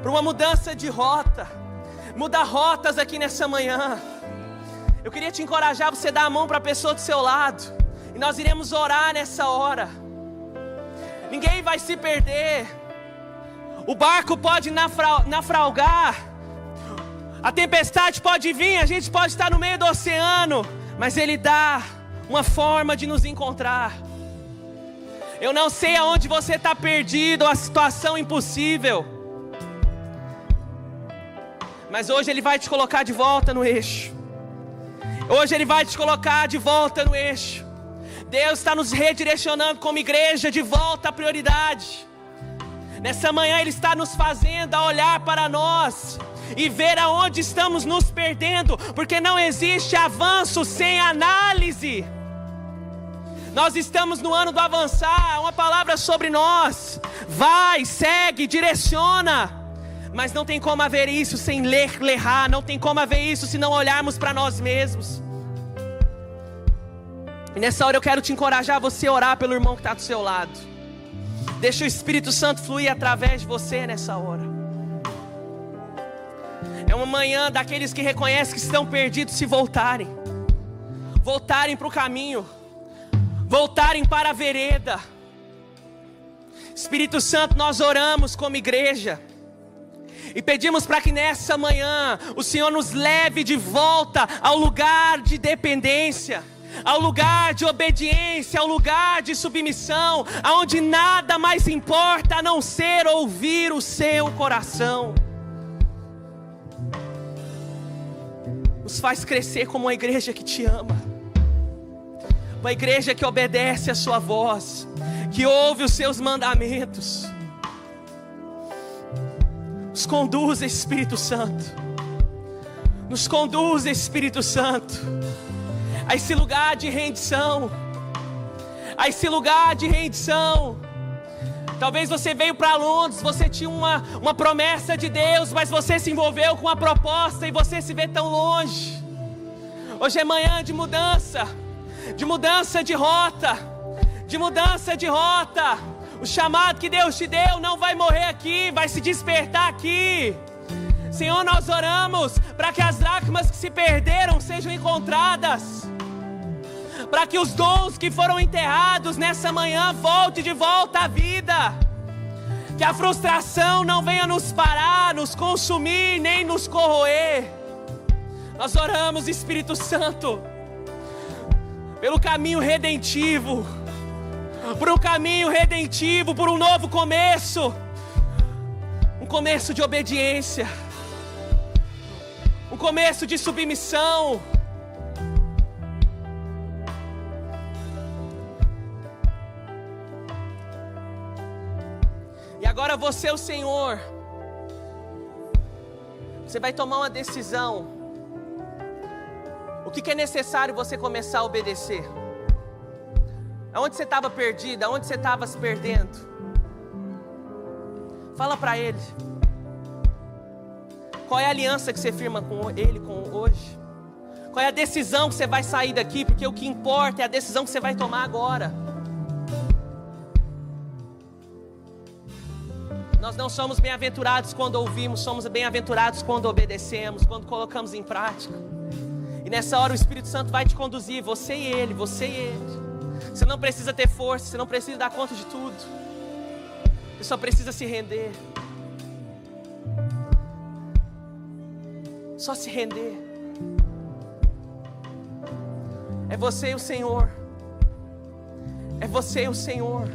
para uma mudança de rota. Muda rotas aqui nessa manhã. Eu queria te encorajar a você dar a mão para a pessoa do seu lado, e nós iremos orar nessa hora. Ninguém vai se perder. O barco pode naufragar, a tempestade pode vir, a gente pode estar no meio do oceano, mas Ele dá uma forma de nos encontrar. Eu não sei aonde você está perdido, a situação impossível, mas hoje Ele vai te colocar de volta no eixo. Hoje Ele vai te colocar de volta no eixo. Deus está nos redirecionando como igreja de volta à prioridade. Nessa manhã Ele está nos fazendo a olhar para nós e ver aonde estamos nos perdendo, porque não existe avanço sem análise. Nós estamos no ano do avançar, uma palavra sobre nós. Vai, segue, direciona. Mas não tem como haver isso sem lerrar, não tem como haver isso se não olharmos para nós mesmos. E nessa hora eu quero te encorajar a você orar pelo irmão que está do seu lado. Deixa o Espírito Santo fluir através de você nessa hora. É uma manhã daqueles que reconhecem que estão perdidos se voltarem. Voltarem para o caminho. Voltarem para a vereda. Espírito Santo, nós oramos como igreja e pedimos para que nessa manhã o Senhor nos leve de volta ao lugar de dependência, ao lugar de obediência, ao lugar de submissão, aonde nada mais importa a não ser ouvir o seu coração. Nos faz crescer como uma igreja que te ama, uma igreja que obedece a sua voz, que ouve os seus mandamentos. Nos conduz, Espírito Santo. Nos conduz, Espírito Santo, a esse lugar de rendição, a esse lugar de rendição. Talvez você veio para Londres, você tinha uma promessa de Deus, mas você se envolveu com a proposta e você se vê tão longe. Hoje é manhã de mudança de rota, de mudança de rota. O chamado que Deus te deu não vai morrer aqui, vai se despertar aqui. Senhor, nós oramos para que as dracmas que se perderam sejam encontradas, para que os dons que foram enterrados nessa manhã voltem de volta à vida, que a frustração não venha nos parar, nos consumir, nem nos corroer. Nós oramos, Espírito Santo, pelo caminho redentivo, por um caminho redentivo, por um novo começo, um começo de obediência, um começo de submissão. E agora você, o Senhor, você vai tomar uma decisão. O que é necessário você começar a obedecer? Aonde você estava perdida? Aonde você estava se perdendo? Fala para Ele. Qual é a aliança que você firma com Ele hoje? Qual é a decisão que você vai sair daqui? Porque o que importa é a decisão que você vai tomar agora. Nós não somos bem-aventurados quando ouvimos, somos bem-aventurados quando obedecemos, quando colocamos em prática. E nessa hora o Espírito Santo vai te conduzir, você e Ele, você e Ele. Você não precisa ter força, você não precisa dar conta de tudo. Você só precisa se render. Só se render. É você e o Senhor. É você e o Senhor.